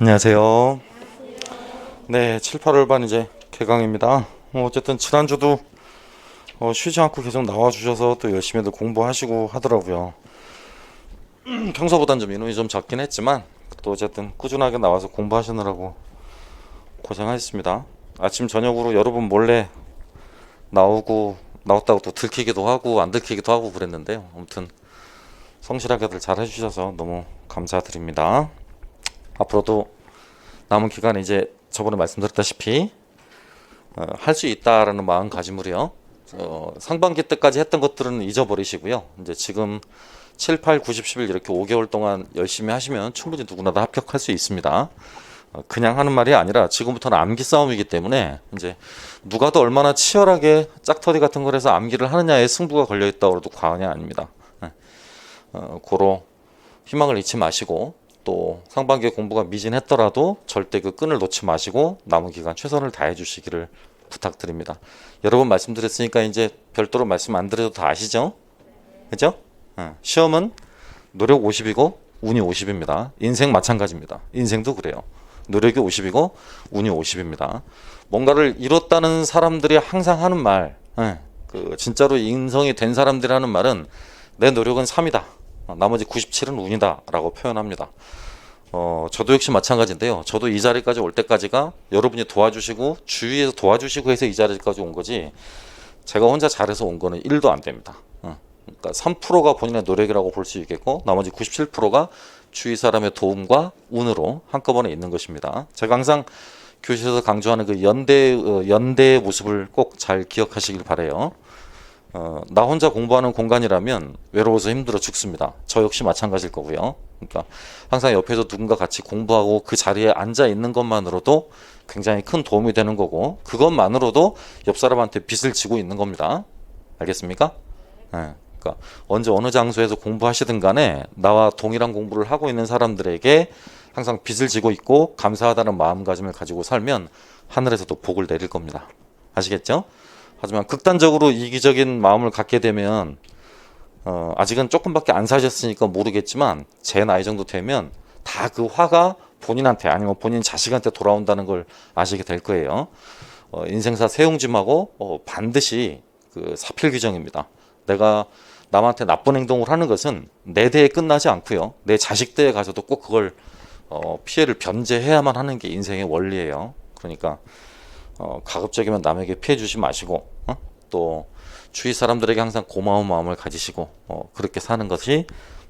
안녕하세요. 네, 7, 8월반 이제 개강입니다. 어쨌든 지난주도 쉬지 않고 계속 나와주셔서 또 열심히들 공부하시고 하더라고요. 평소보단 좀 인원이 좀 적긴 했지만 또 어쨌든 꾸준하게 나와서 공부하시느라고 고생하셨습니다. 아침 저녁으로 여러분 몰래 나왔다고 또 들키기도 하고 안 들키기도 하고 그랬는데요. 아무튼 성실하게들 잘 해주셔서 너무 감사드립니다. 앞으로도 남은 기간에 이제 저번에 말씀드렸다시피 할 수 있다라는 마음가짐으로요. 상반기 때까지 했던 것들은 잊어버리시고요. 이제 지금 7, 8, 9, 10, 11 이렇게 5개월 동안 열심히 하시면 충분히 누구나 다 합격할 수 있습니다. 그냥 하는 말이 아니라 지금부터는 암기 싸움이기 때문에 이제 누가 더 얼마나 치열하게 짝터리 같은 걸 해서 암기를 하느냐에 승부가 걸려있다고 해도 과언이 아닙니다. 고로 희망을 잃지 마시고 또 상반기에 공부가 미진했더라도 절대 그 끈을 놓지 마시고 남은 기간 최선을 다해 주시기를 부탁드립니다. 여러 번 말씀드렸으니까 이제 별도로 말씀 안 드려도 다 아시죠? 그죠? 시험은 노력 50이고 운이 50입니다. 인생 마찬가지입니다. 인생도 그래요. 노력이 50이고 운이 50입니다. 뭔가를 이뤘다는 사람들이 항상 하는 말, 그 진짜로 인성이 된 사람들이 하는 말은 내 노력은 3이다. 나머지 97은 운이다 라고 표현합니다. 저도 역시 마찬가지인데요. 저도 이 자리까지 올 때까지가 여러분이 도와주시고 주위에서 도와주시고 해서 이 자리까지 온 거지 제가 혼자 잘해서 온 거는 1도 안 됩니다. 그러니까 3%가 본인의 노력이라고 볼 수 있겠고 나머지 97%가 주위 사람의 도움과 운으로 한꺼번에 있는 것입니다. 제가 항상 교실에서 강조하는 그 연대의 모습을 꼭 잘 기억하시길 바라요. 나 혼자 공부하는 공간이라면 외로워서 힘들어 죽습니다. 저 역시 마찬가지일 거고요. 그러니까 항상 옆에서 누군가 같이 공부하고 그 자리에 앉아 있는 것만으로도 굉장히 큰 도움이 되는 거고 그것만으로도 옆 사람한테 빚을 지고 있는 겁니다. 알겠습니까? 그러니까 언제 어느 장소에서 공부하시든 간에 나와 동일한 공부를 하고 있는 사람들에게 항상 빚을 지고 있고 감사하다는 마음가짐을 가지고 살면 하늘에서도 복을 내릴 겁니다. 아시겠죠? 하지만 극단적으로 이기적인 마음을 갖게 되면 아직은 조금밖에 안 사셨으니까 모르겠지만 제 나이 정도 되면 다 그 화가 본인한테 아니면 본인 자식한테 돌아온다는 걸 아시게 될 거예요. 인생사 세용짐하고 반드시 그 사필규정입니다. 내가 남한테 나쁜 행동을 하는 것은 내 대에 끝나지 않고요. 내 자식 대에 가서도 꼭 그걸 피해를 변제해야만 하는 게 인생의 원리예요. 그러니까 가급적이면 남에게 피해 주지 마시고 또 주위 사람들에게 항상 고마운 마음을 가지시고 그렇게 사는 것이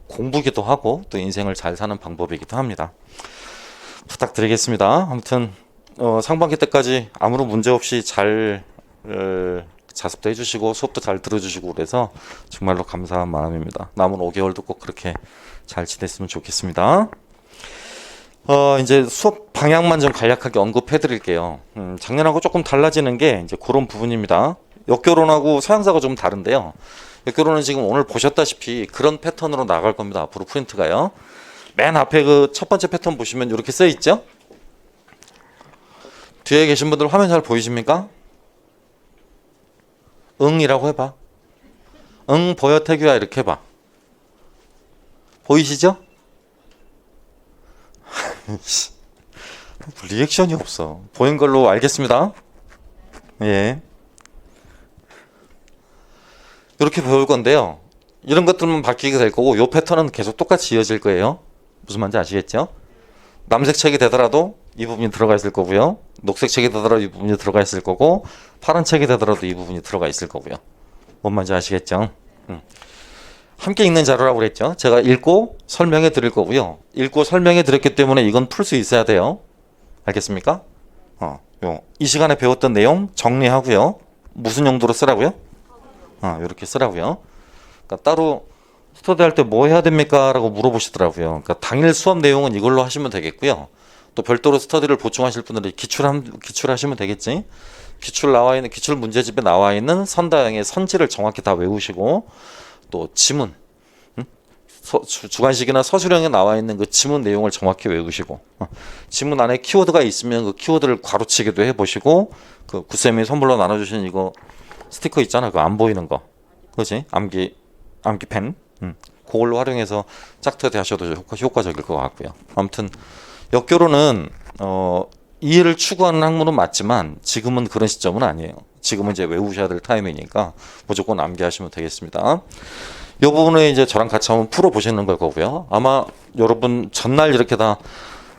공부기도 하고 또 인생을 잘 사는 방법이기도 합니다. 부탁드리겠습니다. 아무튼 상반기 때까지 아무런 문제 없이 잘 자습도 해주시고 수업도 잘 들어주시고 그래서 정말로 감사한 마음입니다. 남은 5개월도 꼭 그렇게 잘 지냈으면 좋겠습니다. 이제 수업 방향만 좀 간략하게 언급해 드릴게요. 작년하고 조금 달라지는 게 이제 그런 부분입니다. 역교론하고 서양사가 좀 다른데요. 역교론은 지금 오늘 보셨다시피 그런 패턴으로 나갈 겁니다. 앞으로 프린트가요. 맨 앞에 그 첫 번째 패턴 보시면 이렇게 써 있죠? 뒤에 계신 분들 화면 잘 보이십니까? 응이라고 해봐. 응 보여 태규야 이렇게 해봐. 보이시죠? 리액션이 없어. 보인 걸로 알겠습니다. 예. 이렇게 배울 건데요. 이런 것들만 바뀌게 될 거고 이 패턴은 계속 똑같이 이어질 거예요. 무슨 말인지 아시겠죠? 남색 책이 되더라도 이 부분이 들어가 있을 거고요. 녹색 책이 되더라도 이 부분이 들어가 있을 거고 파란 책이 되더라도 이 부분이 들어가 있을 거고요. 뭔 말인지 아시겠죠? 함께 읽는 자료라고 그랬죠. 제가 읽고 설명해 드릴 거고요. 읽고 설명해 드렸기 때문에 이건 풀 수 있어야 돼요. 알겠습니까? 이 시간에 배웠던 내용 정리하고요. 무슨 용도로 쓰라고요? 이렇게 쓰라고요. 그러니까 따로 스터디 할 때 뭐 해야 됩니까? 라고 물어보시더라고요. 그러니까 당일 수업 내용은 이걸로 하시면 되겠고요. 또 별도로 스터디를 보충하실 분들은 기출하시면 되겠지. 기출 문제집에 나와 있는 선다형의 선지를 정확히 다 외우시고 또 지문 주관식이나 서술형에 나와 있는 그 지문 내용을 정확히 외우시고 지문 안에 키워드가 있으면 그 키워드를 가로치기도 해보시고 그 구쌤이 선물로 나눠주신 이거 스티커 있잖아. 그거 안 보이는 거. 그렇지? 암기펜. 그걸로 활용해서 짝터디 하셔도 효과적일 것 같고요. 아무튼 역교로는 이해를 추구하는 학문은 맞지만 지금은 그런 시점은 아니에요. 지금은 이제 외우셔야 될 타임이니까 무조건 암기하시면 되겠습니다. 이 부분을 이제 저랑 같이 한번 풀어보시는 걸 거고요. 아마 여러분 전날 이렇게 다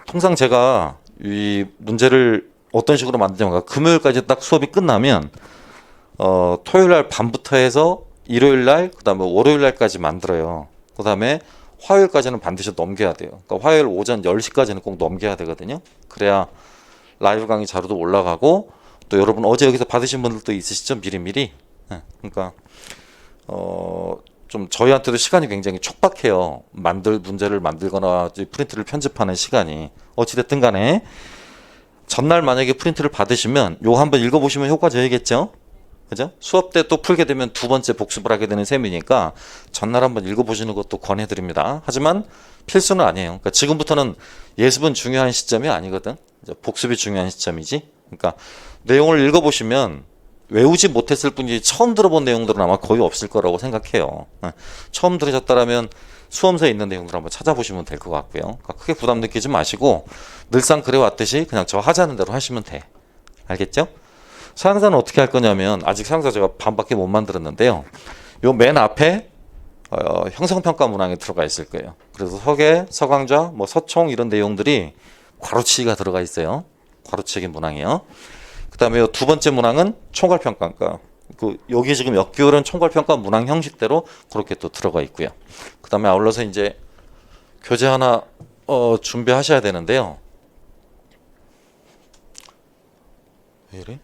통상 제가 이 문제를 어떤 식으로 만드냐면 금요일까지 딱 수업이 끝나면 토요일 날 밤부터 해서 일요일 날 그다음에 월요일 날까지 만들어요. 그다음에 화요일까지는 반드시 넘겨야 돼요. 그러니까 화요일 오전 10시까지는 꼭 넘겨야 되거든요. 그래야 라이브 강의 자료도 올라가고 또 여러분 어제 여기서 받으신 분들도 있으시죠? 미리미리. 네, 그러니까 좀 저희한테도 시간이 굉장히 촉박해요. 문제를 만들거나 프린트를 편집하는 시간이. 어찌됐든 간에 전날 만약에 프린트를 받으시면 요거 한번 읽어보시면 효과적이겠죠? 그죠? 수업 때 또 풀게 되면 두 번째 복습을 하게 되는 셈이니까 전날 한번 읽어보시는 것도 권해드립니다. 하지만 필수는 아니에요. 그러니까 지금부터는 예습은 중요한 시점이 아니거든. 이제 복습이 중요한 시점이지. 그러니까 내용을 읽어보시면 외우지 못했을 뿐이지 처음 들어본 내용들은 아마 거의 없을 거라고 생각해요. 처음 들으셨다면 수험서에 있는 내용들 한번 찾아보시면 될 것 같고요. 그러니까 크게 부담 느끼지 마시고 늘상 그래왔듯이 그냥 저 하자는 대로 하시면 돼. 알겠죠? 사양사는 어떻게 할 거냐면 아직 사양사 제가 반밖에 못 만들었는데요. 요 맨 앞에 형성평가 문항에 들어가 있을 거예요. 그래서 서계, 서강좌, 뭐 서총 이런 내용들이 괄호치기가 들어가 있어요. 괄호치기 문항이요. 그다음에 두 번째 문항은 총괄평가. 그러니까 여기 지금 역기울은 총괄평가 문항 형식대로 그렇게 또 들어가 있고요. 그다음에 아울러서 이제 교재 하나 준비하셔야 되는데요. 왜 이래?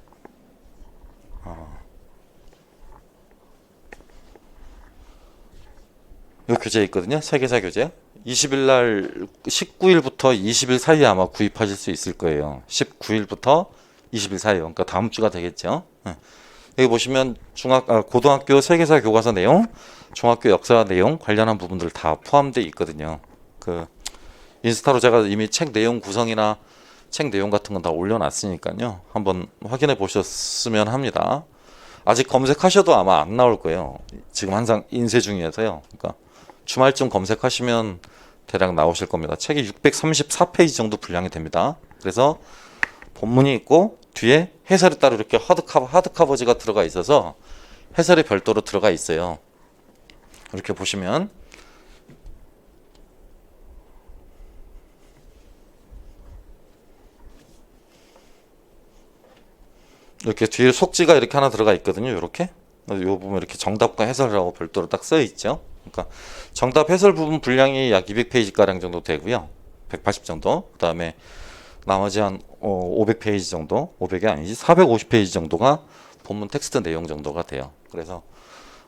요 교재 있거든요. 세계사 교재. 20일 날 19일부터 20일 사이에 아마 구입하실 수 있을 거예요. 19일부터 20일 사이요. 그러니까 다음 주가 되겠죠. 여기 보시면 고등학교 세계사 교과서 내용, 중학교 역사 내용 관련한 부분들 다 포함되어 있거든요. 인스타로 제가 이미 책 내용 구성이나 책 내용 같은 건 다 올려놨으니까요. 한번 확인해 보셨으면 합니다. 아직 검색하셔도 아마 안 나올 거예요. 지금 항상 인쇄 중이어서요. 그러니까 주말쯤 검색하시면 대략 나오실 겁니다. 책이 634페이지 정도 분량이 됩니다. 그래서 본문이 있고 뒤에 해설이 따로 이렇게 하드커버지가 들어가 있어서 해설이 별도로 들어가 있어요. 이렇게 보시면 이렇게 뒤에 속지가 이렇게 하나 들어가 있거든요. 이렇게 요 부분 이렇게 정답과 해설이라고 별도로 딱 써 있죠. 그러니까 정답 해설 부분 분량이 약 200페이지 가량 정도 되고요. 180 정도. 그다음에 나머지 한 500페이지 정도, 500이 아니지 450페이지 정도가 본문 텍스트 내용 정도가 돼요. 그래서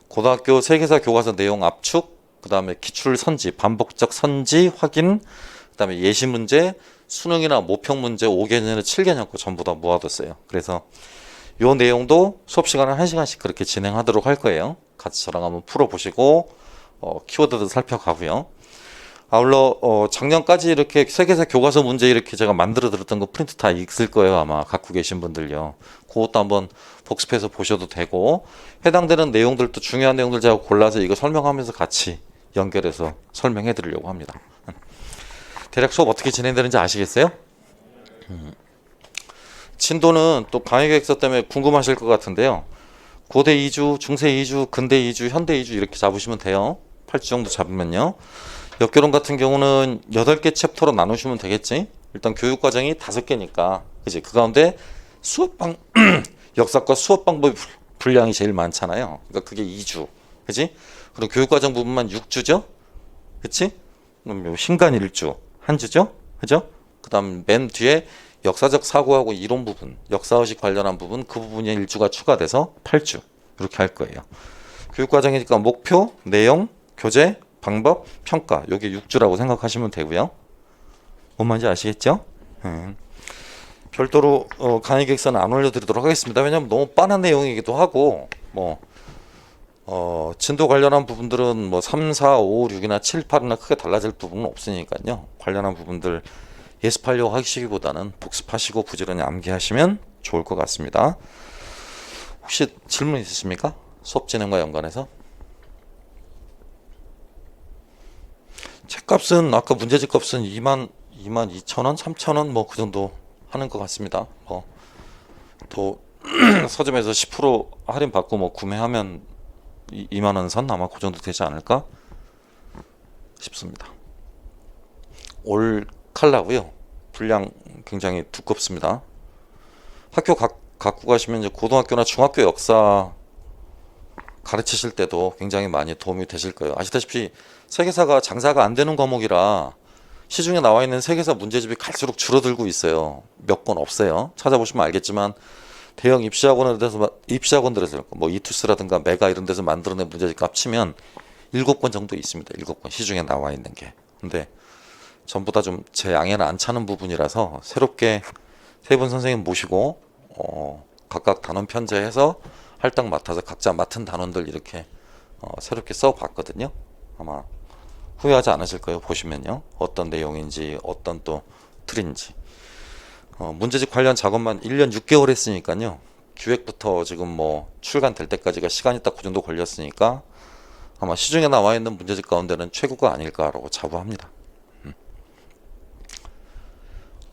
고등학교 세계사 교과서 내용 압축, 그다음에 기출 선지, 반복적 선지 확인, 그다음에 예시 문제, 수능이나 모평 문제 5개년에 7개년 거 전부 다 모아뒀어요. 그래서 요 내용도 수업 시간을 1시간씩 그렇게 진행하도록 할 거예요. 같이 저랑 한번 풀어보시고 키워드도 살펴가고요. 아울러 작년까지 이렇게 세계사 교과서 문제 이렇게 제가 만들어 드렸던 거 프린트 다 있을 거예요. 아마 갖고 계신 분들요. 그것도 한번 복습해서 보셔도 되고 해당되는 내용들도 중요한 내용들 제가 골라서 이거 설명하면서 같이 연결해서 설명해 드리려고 합니다. 대략 수업 어떻게 진행되는지 아시겠어요? 진도는 또 강의계획서 때문에 궁금하실 것 같은데요. 고대 2주, 중세 2주, 근대 2주, 현대 2주 이렇게 잡으시면 돼요. 8주 정도 잡으면요. 역교론 같은 경우는 8개 챕터로 나누시면 되겠지. 일단 교육과정이 5개니까 그지. 그 가운데 역사과 수업 방법 분량이 제일 많잖아요. 그러니까 그게 2주 그지. 그리고 교육과정 부분만 6주죠. 그치? 그럼 신간 1주 한 주죠. 그죠? 그 다음 맨 뒤에 역사적 사고하고 이론 부분, 역사의식 관련한 부분 그 부분에 1주가 추가돼서 8주 이렇게 할 거예요. 교육과정이니까 목표, 내용, 교재, 방법, 평가 여기 6주라고 생각하시면 되고요. 뭔 말인지 아시겠죠? 별도로 강의 계획서는 안 올려드리도록 하겠습니다. 왜냐하면 너무 빤한 내용이기도 하고 진도 관련한 부분들은 뭐 3, 4, 5, 6이나 7, 8이나 크게 달라질 부분은 없으니까요. 관련한 부분들 예습하려고 하시기보다는 복습하시고 부지런히 암기하시면 좋을 것 같습니다. 혹시 질문 있으십니까? 수업 진행과 연관해서? 책값은 아까 문제집 값은 22,000원, 3,000원 뭐 그 정도 하는 것 같습니다. 뭐 또 서점에서 10% 할인 받고 뭐 구매하면 2만 원 선 아마 그 정도 되지 않을까 싶습니다. 올 칼라고요. 분량 굉장히 두껍습니다. 학교 갖고 가시면 이제 고등학교나 중학교 역사 가르치실 때도 굉장히 많이 도움이 되실 거예요. 아시다시피 세계사가 장사가 안 되는 과목이라 시중에 나와 있는 세계사 문제집이 갈수록 줄어들고 있어요. 몇 권 없어요. 찾아보시면 알겠지만 대형 입시학원들에서 뭐 이투스라든가 메가 이런 데서 만들어낸 문제집 합치면 7권 정도 있습니다. 7권 시중에 나와 있는 게. 근데 전부 다 좀 제 양에는 안 차는 부분이라서 새롭게 세 분 선생님 모시고 각각 단원 편제해서 할당 맡아서 각자 맡은 단원들 이렇게 새롭게 써봤거든요. 아마 후회하지 않으실 거예요. 보시면요. 어떤 내용인지 어떤 또 틀인지. 문제집 관련 작업만 1년 6개월 했으니까요. 기획부터 지금 뭐 출간될 때까지가 시간이 딱 그 정도 걸렸으니까 아마 시중에 나와 있는 문제집 가운데는 최고가 아닐까라고 자부합니다.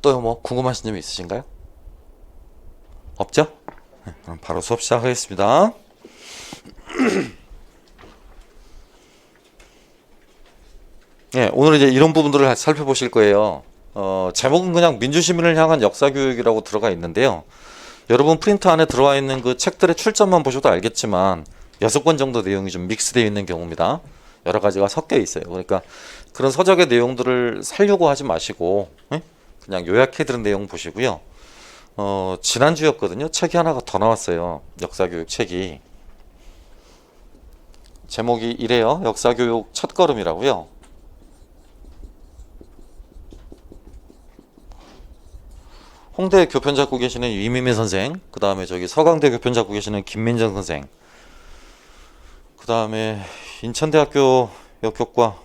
또 뭐 궁금하신 점이 있으신가요? 없죠? 네, 그럼 바로 수업 시작하겠습니다. 네, 오늘 이제 이런 부분들을 살펴보실 거예요. 제목은 그냥 민주시민을 향한 역사교육이라고 들어가 있는데요. 여러분 프린트 안에 들어와 있는 그 책들의 출처만 보셔도 알겠지만 6권 정도 내용이 좀 믹스되어 있는 경우입니다. 여러 가지가 섞여 있어요. 그러니까 그런 서적의 내용들을 살려고 하지 마시고 그냥 요약해드린 내용 보시고요. 지난주였거든요. 책이 하나가 더 나왔어요. 역사교육 책이. 제목이 이래요. 역사교육 첫걸음이라고요. 홍대 교편 잡고 계시는 이미미 선생, 그 다음에 저기 서강대 교편 잡고 계시는 김민정 선생, 그 다음에 인천대학교 역교과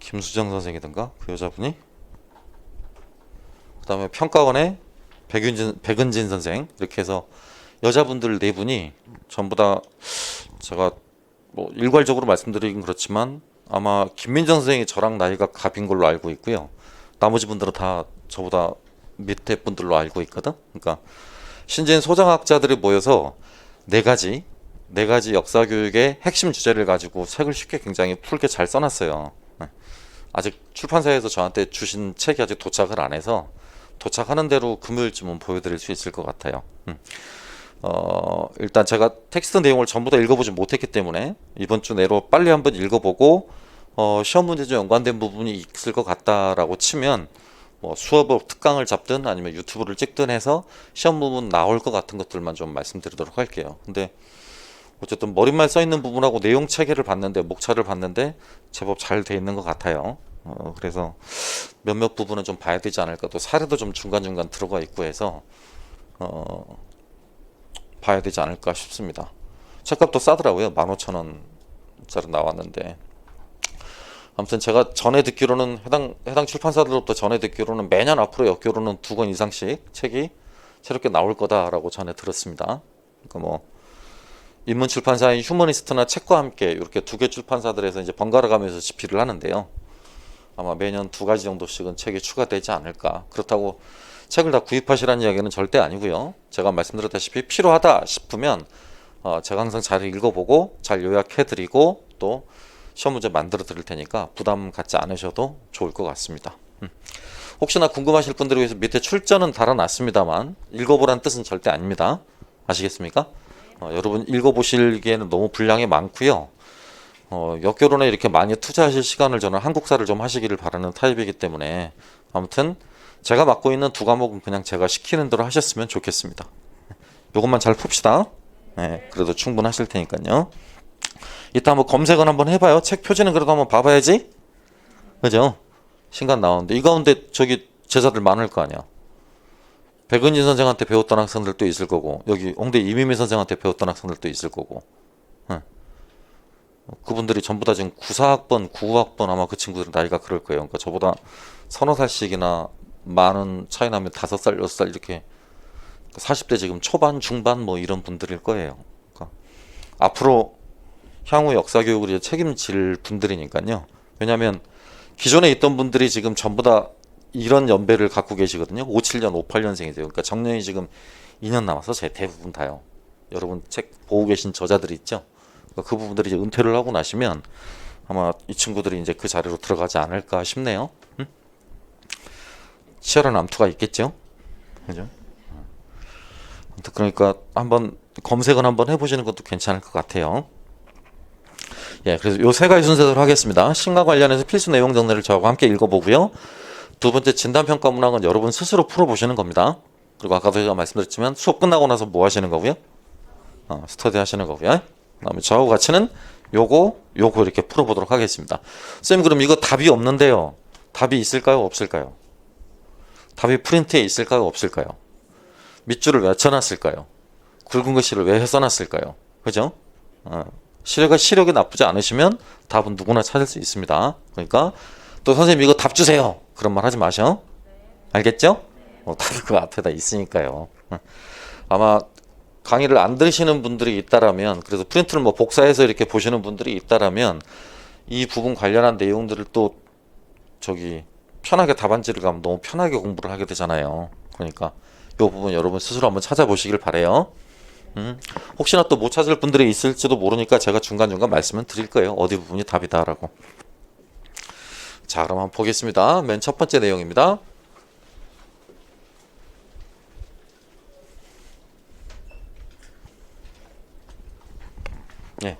김수정 선생이던가 그 여자분이, 그 다음에 평가원의 백은진 선생, 이렇게 해서 여자분들 4분이 전부 다 제가 뭐 일괄적으로 말씀드리긴 그렇지만 아마 김민정 선생이 저랑 나이가 갑인 걸로 알고 있고요. 나머지 분들은 다 저보다 밑에 분들로 알고 있거든. 그러니까 신진 소장학자들이 모여서 네 가지 역사 교육의 핵심 주제를 가지고 책을 쉽게 굉장히 풀게 잘 써놨어요. 아직 출판사에서 저한테 주신 책이 아직 도착을 안 해서 도착하는 대로 금요일쯤은 보여드릴 수 있을 것 같아요. 일단 제가 텍스트 내용을 전부 다 읽어보지 못했기 때문에 이번 주 내로 빨리 한번 읽어보고 시험 문제 좀 연관된 부분이 있을 것 같다라고 치면 뭐 수업을 특강을 잡든 아니면 유튜브를 찍든 해서 시험 부분 나올 것 같은 것들만 좀 말씀드리도록 할게요. 근데 어쨌든 머릿말 써 있는 부분하고 내용 체계를 봤는데 목차를 봤는데 제법 잘 돼 있는 것 같아요. 그래서 몇몇 부분은 좀 봐야 되지 않을까. 또 사례도 좀 중간중간 들어가 있고 해서 봐야 되지 않을까 싶습니다. 책값도 싸더라고요. 15,000원짜리 나왔는데. 아무튼 제가 전에 듣기로는 해당 출판사들로부터 전에 듣기로는 매년 앞으로 역교로는 2권 이상씩 책이 새롭게 나올 거다라고 전에 들었습니다. 그러니까 뭐 인문 출판사인 휴머니스트나 책과 함께 이렇게 2개 출판사들에서 이제 번갈아 가면서 집필을 하는데요. 아마 매년 2가지 정도씩은 책이 추가되지 않을까. 그렇다고 책을 다 구입하시라는 이야기는 절대 아니고요. 제가 말씀드렸다시피 필요하다 싶으면 제가 항상 잘 읽어보고 잘 요약해드리고 또 시험 문제 만들어 드릴 테니까 부담 갖지 않으셔도 좋을 것 같습니다. 혹시나 궁금하실 분들을 위해서 밑에 출전은 달아놨습니다만 읽어보란 뜻은 절대 아닙니다. 아시겠습니까? 여러분 읽어보시기에는 너무 분량이 많고요. 역교론에 이렇게 많이 투자하실 시간을 저는 한국사를 좀 하시기를 바라는 타입이기 때문에 아무튼 제가 맡고 있는 2과목은 그냥 제가 시키는 대로 하셨으면 좋겠습니다. 이것만 잘 풉시다. 네, 그래도 충분하실 테니까요. 이따 한번 검색은 한번 해봐요. 책 표지는 그래도 한번 봐봐야지. 그죠? 신간 나오는데 이 가운데 저기 제자들 많을 거 아니야. 백은진 선생한테 배웠던 학생들도 있을 거고 여기 홍대 이미미 선생한테 배웠던 학생들도 있을 거고 그분들이 전부 다 지금 94학번, 99학번 아마 그 친구들은 나이가 그럴 거예요. 그러니까 저보다 서너 살씩이나 많은 차이 나면 5살, 6살 이렇게 40대 지금 초반, 중반 뭐 이런 분들일 거예요. 그러니까 앞으로 향후 역사 교육을 책임질 분들이니까요. 왜냐하면 기존에 있던 분들이 지금 전부 다 이런 연배를 갖고 계시거든요. 57년, 58년생이세요. 그러니까 정년이 지금 2년 남아서 제 대부분 다요. 여러분 책 보고 계신 저자들이 있죠. 그러니까 그 부분들이 이제 은퇴를 하고 나시면 아마 이 친구들이 이제 그 자리로 들어가지 않을까 싶네요. 치열한 암투가 있겠죠. 그죠? 그러니까 한번 검색은 한번 해보시는 것도 괜찮을 것 같아요. 예, 그래서 요 세 가지 순서대로 하겠습니다. 신과 관련해서 필수 내용 정리를 저하고 함께 읽어보고요. 두 번째 진단평가 문항은 여러분 스스로 풀어보시는 겁니다. 그리고 아까도 제가 말씀드렸지만 수업 끝나고 나서 뭐 하시는 거고요? 스터디 하시는 거고요. 그다음에 저하고 같이는 요거 이렇게 풀어보도록 하겠습니다. 선생님 그럼 이거 답이 없는데요. 답이 있을까요? 없을까요? 답이 프린트에 있을까요? 없을까요? 밑줄을 왜 쳐놨을까요? 굵은 글씨를 왜 써놨을까요? 그죠? 시력이 나쁘지 않으시면 답은 누구나 찾을 수 있습니다. 그러니까 또 선생님 이거 답 주세요. 그런 말 하지 마셔. 알겠죠? 답이 그 앞에다 있으니까요. 아마 강의를 안 들으시는 분들이 있다라면, 그래서 프린트를 뭐 복사해서 이렇게 보시는 분들이 있다라면 이 부분 관련한 내용들을 또 편하게 답안지를 가면 너무 편하게 공부를 하게 되잖아요. 그러니까 이 부분 여러분 스스로 한번 찾아보시길 바래요. 혹시나 또 못 찾을 분들이 있을지도 모르니까 제가 중간중간 말씀을 드릴 거예요. 어디 부분이 답이다라고. 자, 그럼 한번 보겠습니다. 맨 첫 번째 내용입니다. 예.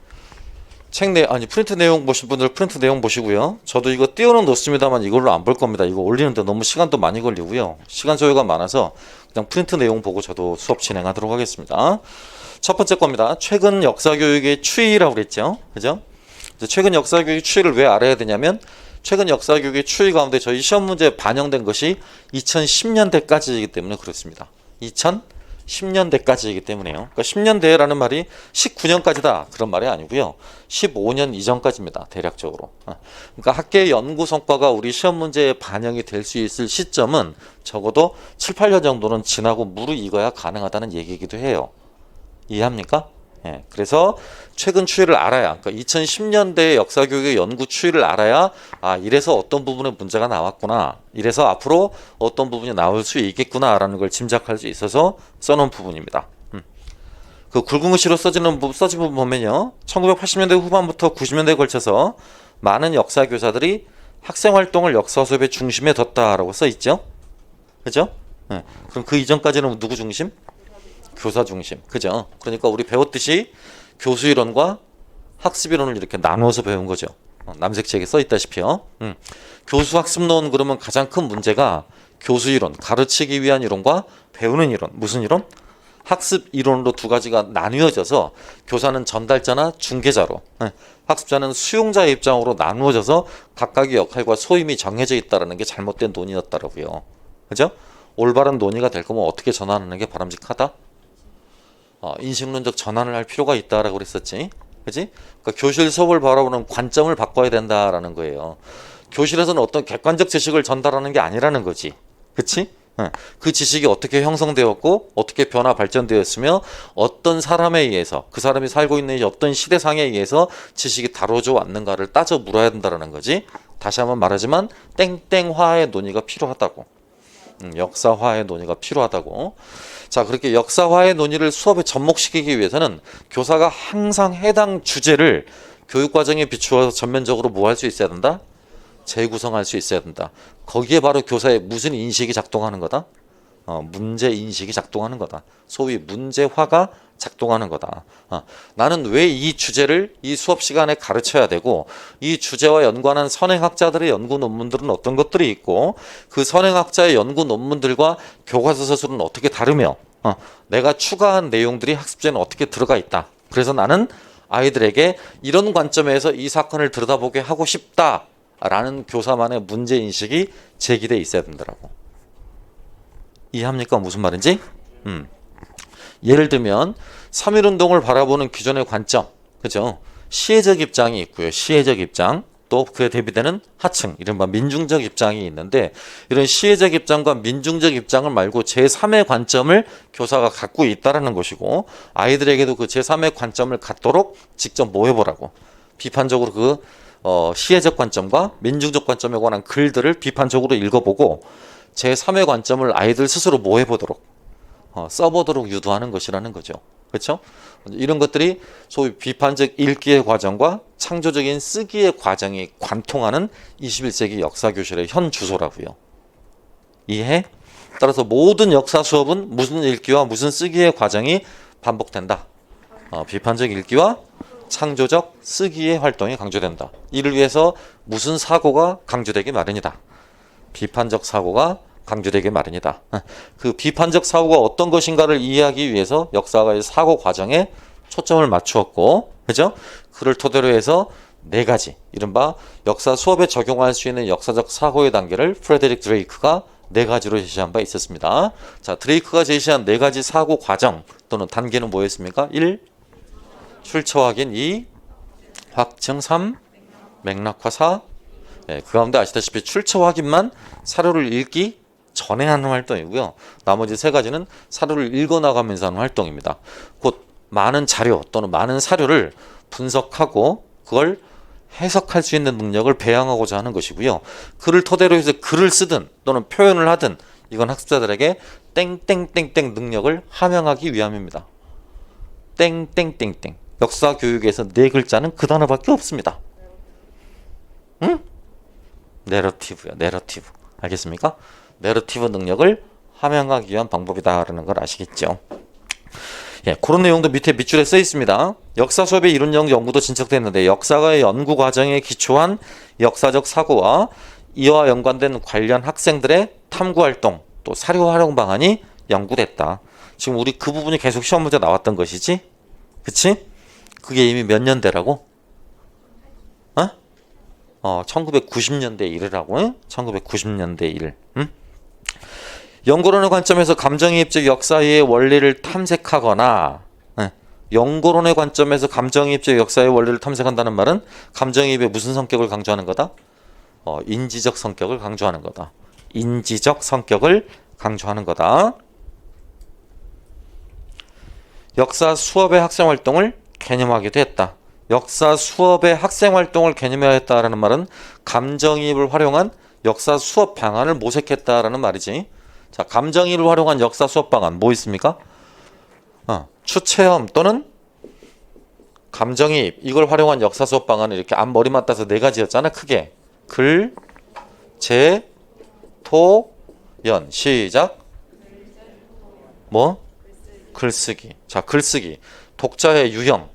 프린트 내용 보신 분들 프린트 내용 보시고요. 저도 이거 띄워는 놓습니다만 이걸로 안 볼 겁니다. 이거 올리는데 너무 시간도 많이 걸리고요. 시간 소요가 많아서 그냥 프린트 내용 보고 저도 수업 진행하도록 하겠습니다. 첫 번째 겁니다. 최근 역사교육의 추이라고 그랬죠. 그죠? 최근 역사교육 추이를 왜 알아야 되냐면 최근 역사교육의 추이 가운데 저희 시험 문제에 반영된 것이 2010년대까지이기 때문에 그렇습니다. 2010년대까지이기 때문에요. 그러니까 10년대라는 말이 19년까지다 그런 말이 아니고요. 15년 이전까지입니다. 대략적으로. 그러니까 학계의 연구 성과가 우리 시험 문제에 반영이 될 수 있을 시점은 적어도 7, 8년 정도는 지나고 무르익어야 가능하다는 얘기이기도 해요. 이해합니까? 예, 그래서 최근 추이를 알아야, 그러니까 2010년대 역사교육의 연구 추이를 알아야 이래서 어떤 부분에 문제가 나왔구나, 이래서 앞으로 어떤 부분이 나올 수 있겠구나라는 걸 짐작할 수 있어서 써놓은 부분입니다. 그 굵은 글씨로 써진 부분 보면요, 1980년대 후반부터 90년대에 걸쳐서 많은 역사교사들이 학생활동을 역사 수업의 중심에 뒀다라고 써있죠. 그죠? 예, 그럼 그 이전까지는 누구 중심? 교사 중심. 그죠? 그러니까 우리 배웠듯이 교수 이론과 학습 이론을 이렇게 나누어서 배운 거죠. 남색 책에 써 있다시피요. 교수 학습론 그러면 가장 큰 문제가 교수 이론, 가르치기 위한 이론과 배우는 이론. 무슨 이론? 학습 이론으로 두 가지가 나뉘어져서 교사는 전달자나 중개자로, 학습자는 수용자의 입장으로 나누어져서 각각의 역할과 소임이 정해져 있다는 게 잘못된 논의였더라고요. 그죠? 올바른 논의가 될 거면 어떻게 전환하는 게 바람직하다? 인식론적 전환을 할 필요가 있다라고 그랬었지. 그지? 그러니까 교실 수업을 바라보는 관점을 바꿔야 된다라는 거예요. 교실에서는 어떤 객관적 지식을 전달하는 게 아니라는 거지. 그치? 그 지식이 어떻게 형성되었고 어떻게 변화 발전되었으며 어떤 사람에 의해서 그 사람이 살고 있는 어떤 시대상에 의해서 지식이 다뤄져 왔는가를 따져 물어야 된다는 거지. 다시 한번 말하지만 땡땡화의 논의가 필요하다고. 역사화의 논의가 필요하다고. 자, 그렇게 역사화의 논의를 수업에 접목시키기 위해서는 교사가 항상 해당 주제를 교육과정에 비추어서 전면적으로 뭐 할 수 있어야 된다? 재구성할 수 있어야 된다. 거기에 바로 교사의 무슨 인식이 작동하는 거다? 문제 인식이 작동하는 거다. 소위 문제화가 작동하는 거다. 나는 왜 이 주제를 이 수업 시간에 가르쳐야 되고 이 주제와 연관한 선행학자들의 연구 논문들은 어떤 것들이 있고 그 선행학자의 연구 논문들과 교과서 서술은 어떻게 다르며 내가 추가한 내용들이 학습제는 어떻게 들어가 있다. 그래서 나는 아이들에게 이런 관점에서 이 사건을 들여다보게 하고 싶다라는 교사만의 문제인식이 제기돼 있어야 된다고. 이해합니까? 무슨 말인지? 예를 들면 3.1운동을 바라보는 기존의 관점, 그죠? 시혜적 입장이 있고요. 시혜적 입장, 또 그에 대비되는 하층, 이른바 민중적 입장이 있는데 이런 시혜적 입장과 민중적 입장을 말고 제3의 관점을 교사가 갖고 있다는 것이고 아이들에게도 그 제3의 관점을 갖도록 직접 모여보라고. 비판적으로 그 시혜적 관점과 민중적 관점에 관한 글들을 비판적으로 읽어보고 제3의 관점을 아이들 스스로 뭐 해보도록 써보도록 유도하는 것이라는 거죠. 그렇죠? 이런 것들이 소위 비판적 읽기의 과정과 창조적인 쓰기의 과정이 관통하는 21세기 역사교실의 현 주소라고요. 이해? 따라서 모든 역사 수업은 무슨 읽기와 무슨 쓰기의 과정이 반복된다. 비판적 읽기와 창조적 쓰기의 활동이 강조된다. 이를 위해서 무슨 사고가 강조되기 마련이다. 비판적 사고가 강조되기 마련이다. 그 비판적 사고가 어떤 것인가를 이해하기 위해서 역사가의 사고 과정에 초점을 맞추었고, 그죠? 그를 토대로 해서 네 가지, 이른바 역사 수업에 적용할 수 있는 역사적 사고의 단계를 프레데릭 드레이크가 네 가지로 제시한 바 있었습니다. 자, 드레이크가 제시한 네 가지 사고 과정 또는 단계는 뭐였습니까? 1. 출처 확인. 2. 확증. 3. 맥락화. 4. 그 가운데 아시다시피 출처 확인만 사료를 읽기 전에 하는 활동이고요. 나머지 세 가지는 사료를 읽어나가면서 하는 활동입니다. 곧 많은 자료 또는 많은 사료를 분석하고 그걸 해석할 수 있는 능력을 배양하고자 하는 것이고요. 그를 토대로 해서 글을 쓰든 또는 표현을 하든 이건 학습자들에게 땡땡땡땡 능력을 함양하기 위함입니다. 땡땡땡땡. 역사 교육에서 네 글자는 그 단어밖에 없습니다. 응? 내러티브요. 내러티브. 알겠습니까? 내러티브 능력을 함양하기 위한 방법이다라는 걸 아시겠죠? 예, 그런 내용도 밑에 밑줄에 써 있습니다. 역사 수업의 이론적 연구도 진척됐는데 역사가의 연구 과정에 기초한 역사적 사고와 이와 연관된 관련 학생들의 탐구 활동 또 사료 활용 방안이 연구됐다. 지금 우리 그 부분이 계속 시험 문제 나왔던 것이지? 그치? 그게 이미 몇 년대라고? 1990년대 일이라고? 응? 1990년대 일. 응? 연구론의 관점에서 감정이입적 역사의 원리를 탐색하거나 연구론의 관점에서 감정이입적 역사의 원리를 탐색한다는 말은 감정이입의 무슨 성격을 강조하는 거다? 인지적 성격을 강조하는 거다. 인지적 성격을 강조하는 거다. 역사 수업의 학생활동을 개념화하기도 했다. 역사 수업의 학생활동을 개념화했다라는 말은 감정이입을 활용한 역사 수업 방안을 모색했다라는 말이지. 자, 감정이입을 활용한 역사 수업 방안 뭐 있습니까? 추체험 또는 감정이입 이걸 활용한 역사 수업 방안을 이렇게 앞머리만 따서 네 가지였잖아. 크게 글, 제, 토, 연. 시작. 뭐? 글쓰기. 자, 글쓰기. 독자의 유형.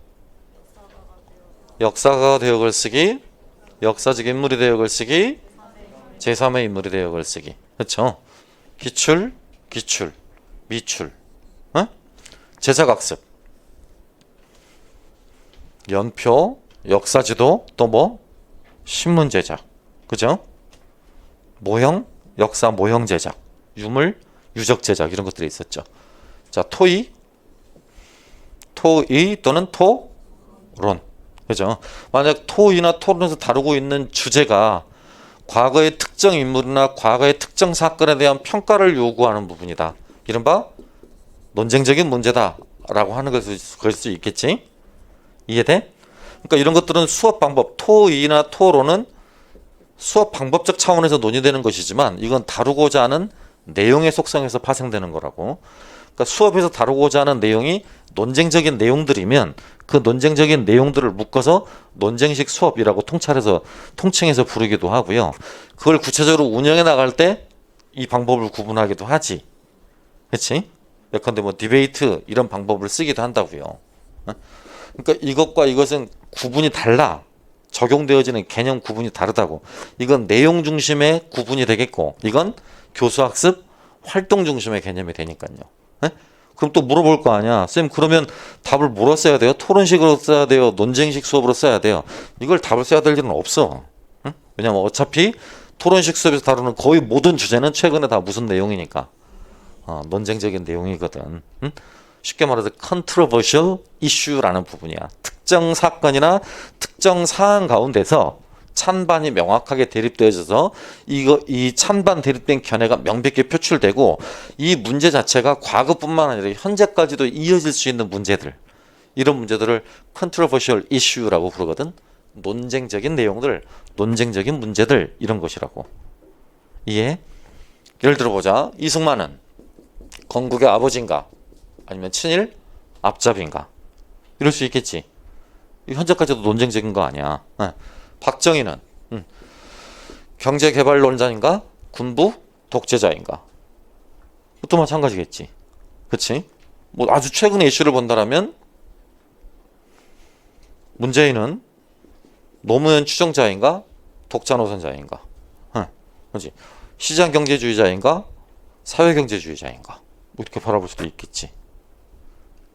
역사가 되어 글쓰기. 역사적 인물이 되어 글쓰기. 제3의 인물이 되어 글쓰기. 그렇죠? 기출, 기출, 미출, 제작학습, 연표, 역사지도, 또 뭐? 신문 제작, 그죠? 모형, 역사 모형 제작, 유물, 유적 제작 이런 것들이 있었죠. 자, 토의 또는 토론, 그죠? 만약 토의나 토론에서 다루고 있는 주제가 과거의 특정 인물이나 과거의 특정 사건에 대한 평가를 요구하는 부분이다. 이른바 논쟁적인 문제다라고 하는 것일 수 있겠지? 이해돼? 그러니까 이런 것들은 수업 방법, 토의나 토론은 수업 방법적 차원에서 논의되는 것이지만 이건 다루고자 하는 내용의 속성에서 파생되는 거라고. 그러니까 수업에서 다루고자 하는 내용이 논쟁적인 내용들이면 그 논쟁적인 내용들을 묶어서 논쟁식 수업이라고 통칭해서 부르기도 하고요. 그걸 구체적으로 운영해 나갈 때 이 방법을 구분하기도 하지. 그렇지? 예컨대 뭐 디베이트 이런 방법을 쓰기도 한다고요. 그러니까 이것과 이것은 구분이 달라. 적용되어지는 개념 구분이 다르다고. 이건 내용 중심의 구분이 되겠고 이건 교수학습 활동 중심의 개념이 되니까요. 그럼 또 물어볼 거 아니야. 쌤 그러면 답을 뭐로 써야 돼요? 토론식으로 써야 돼요? 논쟁식 수업으로 써야 돼요? 이걸 답을 써야 될 일은 없어. 왜냐면 어차피 토론식 수업에서 다루는 거의 모든 주제는 최근에 다 무슨 내용이니까 논쟁적인 내용이거든. 쉽게 말해서 controversial issue라는 부분이야. 특정 사건이나 특정 사안 가운데서 찬반이 명확하게 대립되어져서 이 찬반 대립된 견해가 명백히 표출되고 이 문제 자체가 과거뿐만 아니라 현재까지도 이어질 수 있는 문제들, 이런 문제들을 controversial issue라고 부르거든. 논쟁적인 내용들, 논쟁적인 문제들 이런 것이라고. 이해? 예를 들어보자. 이승만은 건국의 아버지인가? 아니면 친일 앞잡이인가? 이럴 수 있겠지. 현재까지도 논쟁적인 거 아니야. 박정희는 경제개발론자인가? 군부 독재자인가? 그것도 마찬가지겠지. 그치? 뭐 아주 최근의 이슈를 본다라면 문재인은 노무현 추종자인가? 독자 노선자인가? 그렇지? 시장경제주의자인가? 사회경제주의자인가? 뭐 이렇게 바라볼 수도 있겠지.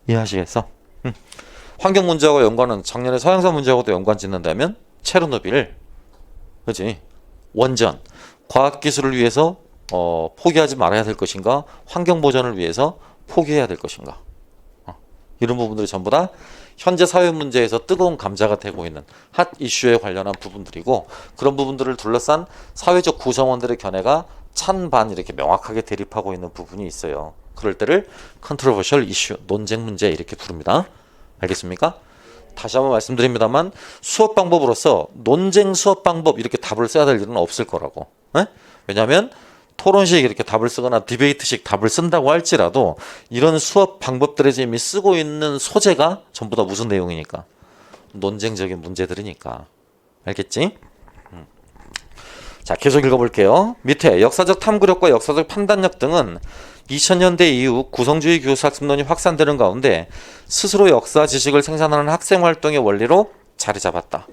이해하시겠어? 환경 문제하고 연관은 작년에 서양사 문제하고도 연관 짓는다면 체르노빌, 그렇지? 원전, 과학기술을 위해서 포기하지 말아야 될 것인가? 환경 보전을 위해서 포기해야 될 것인가? 이런 부분들이 전부 다 현재 사회 문제에서 뜨거운 감자가 되고 있는 핫 이슈에 관련한 부분들이고, 그런 부분들을 둘러싼 사회적 구성원들의 견해가 찬반 이렇게 명확하게 대립하고 있는 부분이 있어요. 그럴 때를 컨트로버셜 이슈, 논쟁 문제 이렇게 부릅니다. 알겠습니까? 다시 한번 말씀드립니다만 수업 방법으로서 논쟁 수업 방법 이렇게 답을 써야 될 일은 없을 거라고. 왜냐하면 토론식 이렇게 답을 쓰거나 디베이트식 답을 쓴다고 할지라도 이런 수업 방법들에서 이미 쓰고 있는 소재가 전부 다 무슨 내용이니까? 논쟁적인 문제들이니까. 알겠지? 자, 계속 읽어볼게요. 밑에 역사적 탐구력과 역사적 판단력 등은 2000년대 이후 구성주의 교수학습론이 확산되는 가운데 스스로 역사 지식을 생산하는 학생활동의 원리로 자리 잡았다.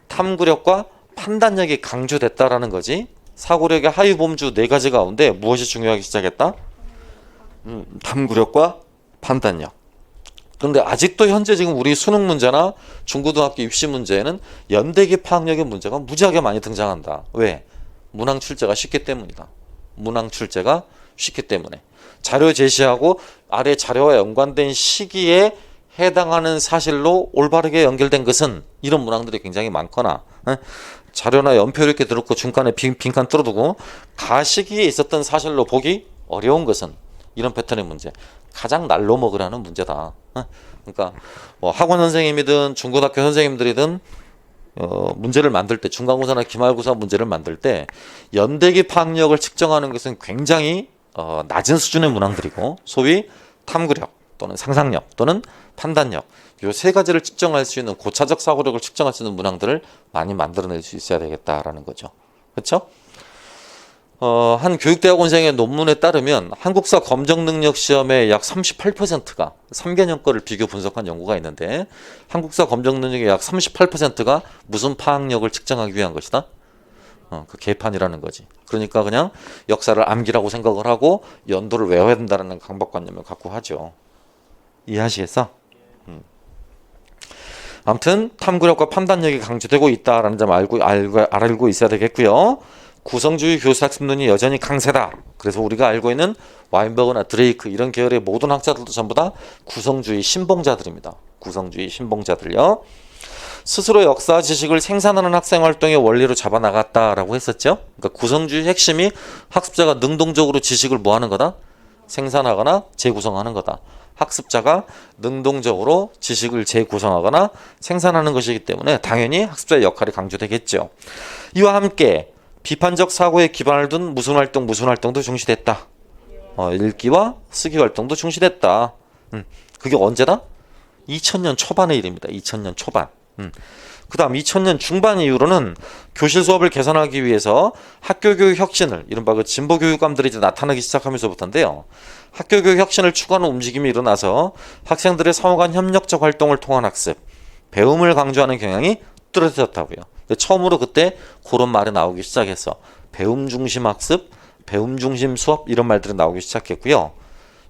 탐구력과 판단력이 강조됐다라는 거지. 사고력의 하위범주 4가지 가운데 무엇이 중요하기 시작했다? 탐구력과 판단력. 그런데 아직도 현재 지금 우리 수능 문제나 중고등학교 입시 문제에는 연대기 파악력의 문제가 무지하게 많이 등장한다. 왜? 문항 출제가 쉽기 때문이다. 문항 출제가 쉽기 때문에. 자료 제시하고 아래 자료와 연관된 시기에 해당하는 사실로 올바르게 연결된 것은 이런 문항들이 굉장히 많거나, 자료나 연표 이렇게 들었고 중간에 빈칸 뚫어두고 가시기에 있었던 사실로 보기 어려운 것은 이런 패턴의 문제. 가장 날로 먹으라는 문제다. 그러니까 뭐 학원 선생님이든 중고등학교 선생님들이든 문제를 만들 때, 중간고사나 기말고사 문제를 만들 때 연대기 파악력을 측정하는 것은 굉장히 낮은 수준의 문항들이고, 소위 탐구력 또는 상상력 또는 판단력, 요 3가지를 측정할 수 있는 고차적 사고력을 측정할 수 있는 문항들을 많이 만들어낼 수 있어야 되겠다라는 거죠. 그렇죠? 한 교육대학원생의 논문에 따르면 한국사 검정능력 시험의 약 38%가 3개년 거를 비교 분석한 연구가 있는데, 한국사 검정능력의 약 38%가 무슨 파악력을 측정하기 위한 것이다? 그 개판이라는 거지. 그러니까 그냥 역사를 암기라고 생각을 하고 연도를 외워야 된다는 강박관념을 갖고 하죠. 이해하시겠어? 아무튼 탐구력과 판단력이 강조되고 있다라는 점 알고 있어야 되겠고요. 구성주의 교수학습론이 여전히 강세다. 그래서 우리가 알고 있는 와인버그나 드레이크 이런 계열의 모든 학자들도 전부 다 구성주의 신봉자들입니다. 구성주의 신봉자들요. 스스로 역사 지식을 생산하는 학생활동의 원리로 잡아나갔다라고 했었죠. 그러니까 구성주의 핵심이 학습자가 능동적으로 지식을 뭐하는 거다? 생산하거나 재구성하는 거다. 학습자가 능동적으로 지식을 재구성하거나 생산하는 것이기 때문에 당연히 학습자의 역할이 강조되겠죠. 이와 함께 비판적 사고에 기반을 둔 무슨 활동도 중시됐다. 읽기와 쓰기 활동도 중시됐다. 그게 언제다? 2000년 초반의 일입니다. 2000년 초반. 그 다음 2000년 중반 이후로는 교실 수업을 개선하기 위해서 학교교육 혁신을, 이른바 그 진보교육감들이 이제 나타나기 시작하면서부터인데요. 학교교육 혁신을 추구하는 움직임이 일어나서 학생들의 상호간 협력적 활동을 통한 학습, 배움을 강조하는 경향이 뚜렷해졌다고요. 처음으로 그때 그런 말이 나오기 시작했어. 배움 중심 학습, 배움 중심 수업 이런 말들이 나오기 시작했고요.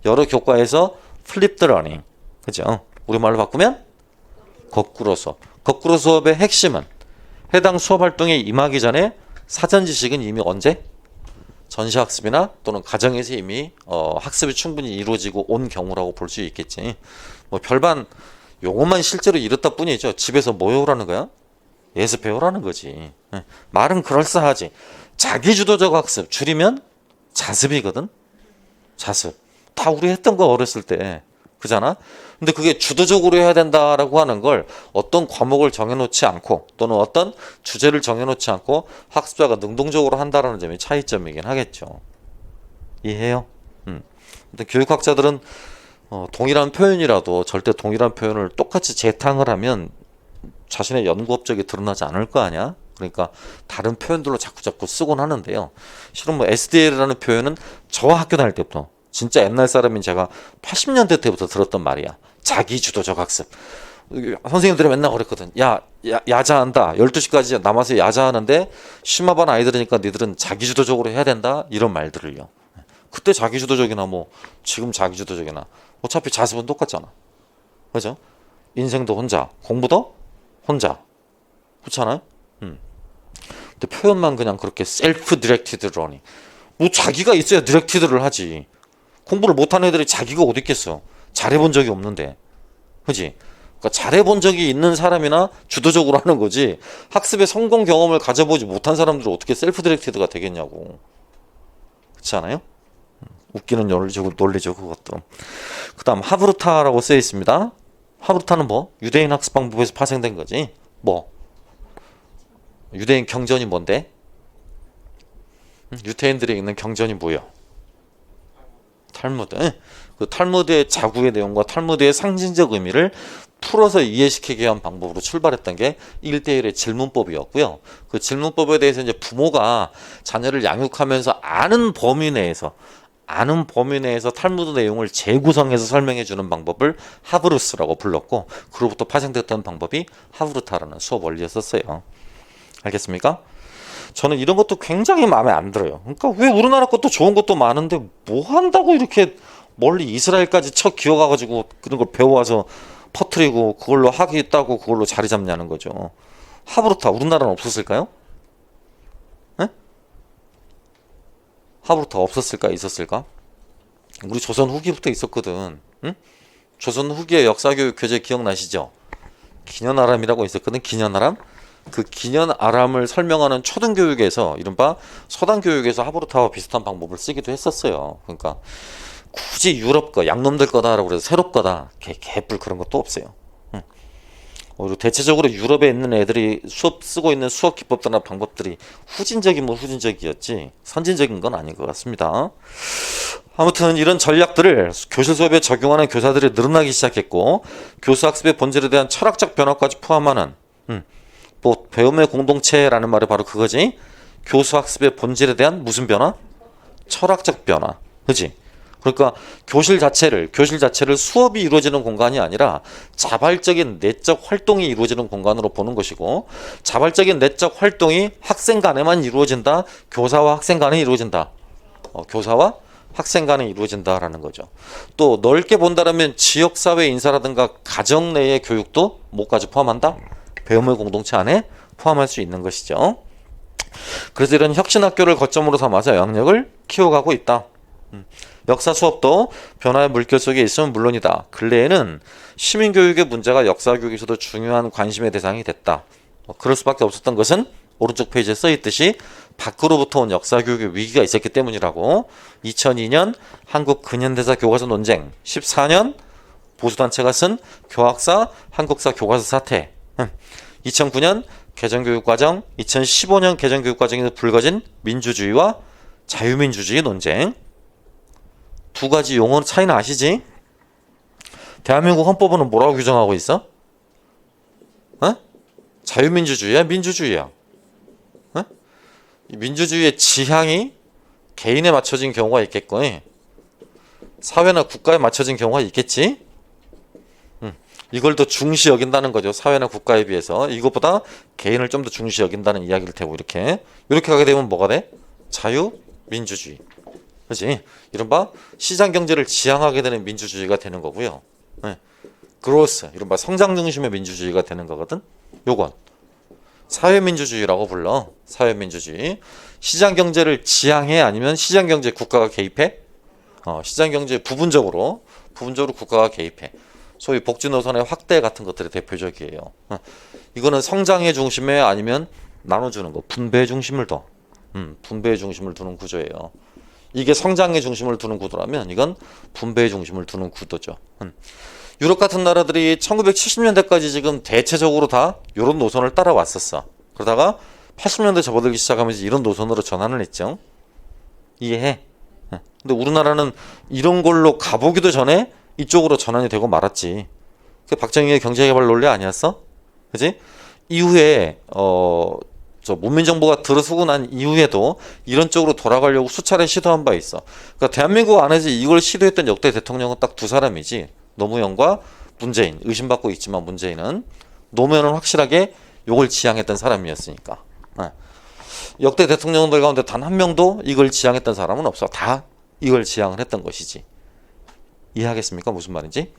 여러 교과에서 플립드 러닝, 그죠? 우리말로 바꾸면 거꾸로 수업. 거꾸로 수업의 핵심은 해당 수업 활동에 임하기 전에 사전 지식은 이미 언제? 전시학습이나 또는 가정에서 이미 학습이 충분히 이루어지고 온 경우라고 볼 수 있겠지. 뭐 별반 용어만 실제로 이렇다 뿐이죠. 집에서 뭐 해오라는 거야? 예습해오라는 거지. 말은 그럴싸하지. 자기주도적 학습, 줄이면 자습이거든. 자습. 다 우리 했던 거 어렸을 때. 그잖아. 근데 그게 주도적으로 해야 된다라고 하는 걸 어떤 과목을 정해놓지 않고 또는 어떤 주제를 정해놓지 않고 학습자가 능동적으로 한다라는 점이 차이점이긴 하겠죠. 이해해요? 근데 교육학자들은 동일한 표현이라도 절대 동일한 표현을 똑같이 재탕을 하면 자신의 연구 업적이 드러나지 않을 거 아니야? 그러니까 다른 표현들로 자꾸자꾸 쓰곤 하는데요. 실은 뭐 SDL이라는 표현은 저와 학교 다닐 때부터 진짜 옛날 사람인 제가 80년대 때부터 들었던 말이야. 자기주도적 학습. 선생님들이 맨날 그랬거든. 야자한다. 12시까지 남아서 야자하는데 심화반 아이들이니까 니들은 자기주도적으로 해야 된다. 이런 말들을요. 그때 자기주도적이나 뭐 지금 자기주도적이나 어차피 자습은 똑같잖아. 그죠? 인생도 혼자, 공부도 혼자. 그렇잖아요? 근데 표현만 그냥 그렇게 셀프 디렉티드 러닝. 뭐 자기가 있어야 디렉티드를 하지. 공부를 못하는 애들이 자기가 어디 있겠어. 잘해본 적이 없는데. 그지? 그러니까 잘해본 적이 있는 사람이나 주도적으로 하는 거지. 학습의 성공 경험을 가져보지 못한 사람들은 어떻게 셀프 디렉티드가 되겠냐고. 그렇지 않아요? 웃기는 논리죠 그것도. 그 다음 하브루타라고 쓰여 있습니다. 하브루타는 뭐? 유대인 학습 방법에서 파생된 거지. 뭐? 유대인 경전이 뭔데? 유대인들이 읽는 경전이 뭐야? 탈무드. 그 탈무드의 자구의 내용과 탈무드의 상징적 의미를 풀어서 이해시키기 위한 방법으로 출발했던 게 1대1의 질문법이었고요. 그 질문법에 대해서 이제 부모가 자녀를 양육하면서 아는 범위 내에서 탈무드 내용을 재구성해서 설명해 주는 방법을 하브루스라고 불렀고, 그로부터 파생됐던 방법이 하브루타라는 수업 원리였었어요. 알겠습니까? 저는 이런 것도 굉장히 마음에 안 들어요. 그러니까 왜 우리나라 것도 좋은 것도 많은데 뭐 한다고 이렇게 멀리 이스라엘까지 쳐 기어가가지고 그런 걸 배워와서 퍼뜨리고 그걸로 학위 있다고 그걸로 자리 잡냐는 거죠. 하브루타 우리나라는 없었을까요? 네? 하브루타 없었을까 있었을까? 우리 조선 후기부터 있었거든. 응? 조선 후기의 역사교육 교재 기억나시죠? 기년아람이라고 있었거든. 기년아람. 그 기년아람을 설명하는 초등교육에서 이른바 서당교육에서 하브루타와 비슷한 방법을 쓰기도 했었어요. 그러니까 굳이 유럽 거 양놈들 거다라고 해서 새롭 거다 개뿔 그런 것도 없어요. 그리고 대체적으로 유럽에 있는 애들이 수업 쓰고 있는 수업 기법들이나 방법들이 후진적이면 후진적이었지 선진적인 건 아닌 것 같습니다. 아무튼 이런 전략들을 교실 수업에 적용하는 교사들이 늘어나기 시작했고, 교수 학습의 본질에 대한 철학적 변화까지 포함하는 뭐 배움의 공동체라는 말이 바로 그거지. 교수 학습의 본질에 대한 무슨 변화? 철학적 변화. 그지? 그러니까 교실 자체를 수업이 이루어지는 공간이 아니라 자발적인 내적 활동이 이루어지는 공간으로 보는 것이고, 자발적인 내적 활동이 학생 간에만 이루어진다. 교사와 학생 간에 이루어진다. 교사와 학생 간에 이루어진다라는 거죠. 또 넓게 본다면 지역사회 인사라든가 가정 내의 교육도 뭐까지 포함한다? 배움의 공동체 안에 포함할 수 있는 것이죠. 그래서 이런 혁신학교를 거점으로 삼아서 영역을 키워가고 있다. 역사 수업도 변화의 물결 속에 있으면 물론이다. 근래에는 시민교육의 문제가 역사교육에서도 중요한 관심의 대상이 됐다. 그럴 수밖에 없었던 것은 오른쪽 페이지에 써있듯이 밖으로부터 온 역사교육의 위기가 있었기 때문이라고. 2002년 한국 근현대사 교과서 논쟁, 14년 보수단체가 쓴 교학사 한국사 교과서 사태, 2009년 개정교육과정, 2015년 개정교육과정에서 불거진 민주주의와 자유민주주의 논쟁. 두 가지 용어 차이는 아시지? 대한민국 헌법은 뭐라고 규정하고 있어? 자유민주주의야? 민주주의야? 민주주의의 지향이 개인에 맞춰진 경우가 있겠고, 사회나 국가에 맞춰진 경우가 있겠지? 이걸 더 중시 여긴다는 거죠. 사회나 국가에 비해서. 이것보다 개인을 좀 더 중시 여긴다는 이야기를 태고 이렇게 가게 되면 뭐가 돼? 자유민주주의. 그렇지? 이른바 시장경제를 지향하게 되는 민주주의가 되는 거고요. 그로스, 이른바 성장 중심의 민주주의가 되는 거거든. 요건 사회민주주의라고 불러. 사회민주주의. 시장경제를 지향해? 아니면 시장경제 국가가 개입해? 시장경제 부분적으로 국가가 개입해. 소위 복지노선의 확대 같은 것들이 대표적이에요. 이거는 성장의 중심에 아니면 나눠주는 거, 분배의 중심을 두는 구조예요. 이게 성장의 중심을 두는 구도라면 이건 분배의 중심을 두는 구도죠. 유럽 같은 나라들이 1970년대까지 지금 대체적으로 다 이런 노선을 따라왔었어. 그러다가 80년대 접어들기 시작하면서 이런 노선으로 전환을 했죠. 이해해? 근데 우리나라는 이런 걸로 가보기도 전에 이쪽으로 전환이 되고 말았지. 그 박정희의 경제개발 논리 아니었어? 그지? 이후에 저 문민정부가 들어서고 난 이후에도 이런 쪽으로 돌아가려고 수차례 시도한 바 있어. 그러니까 대한민국 안에서 이걸 시도했던 역대 대통령은 딱 두 사람이지. 노무현과 문재인. 의심받고 있지만 문재인은 노무현은 확실하게 이걸 지향했던 사람이었으니까. 역대 대통령들 가운데 단 한 명도 이걸 지향했던 사람은 없어. 다 이걸 지향을 했던 것이지. 이해하겠습니까? 무슨 말인지?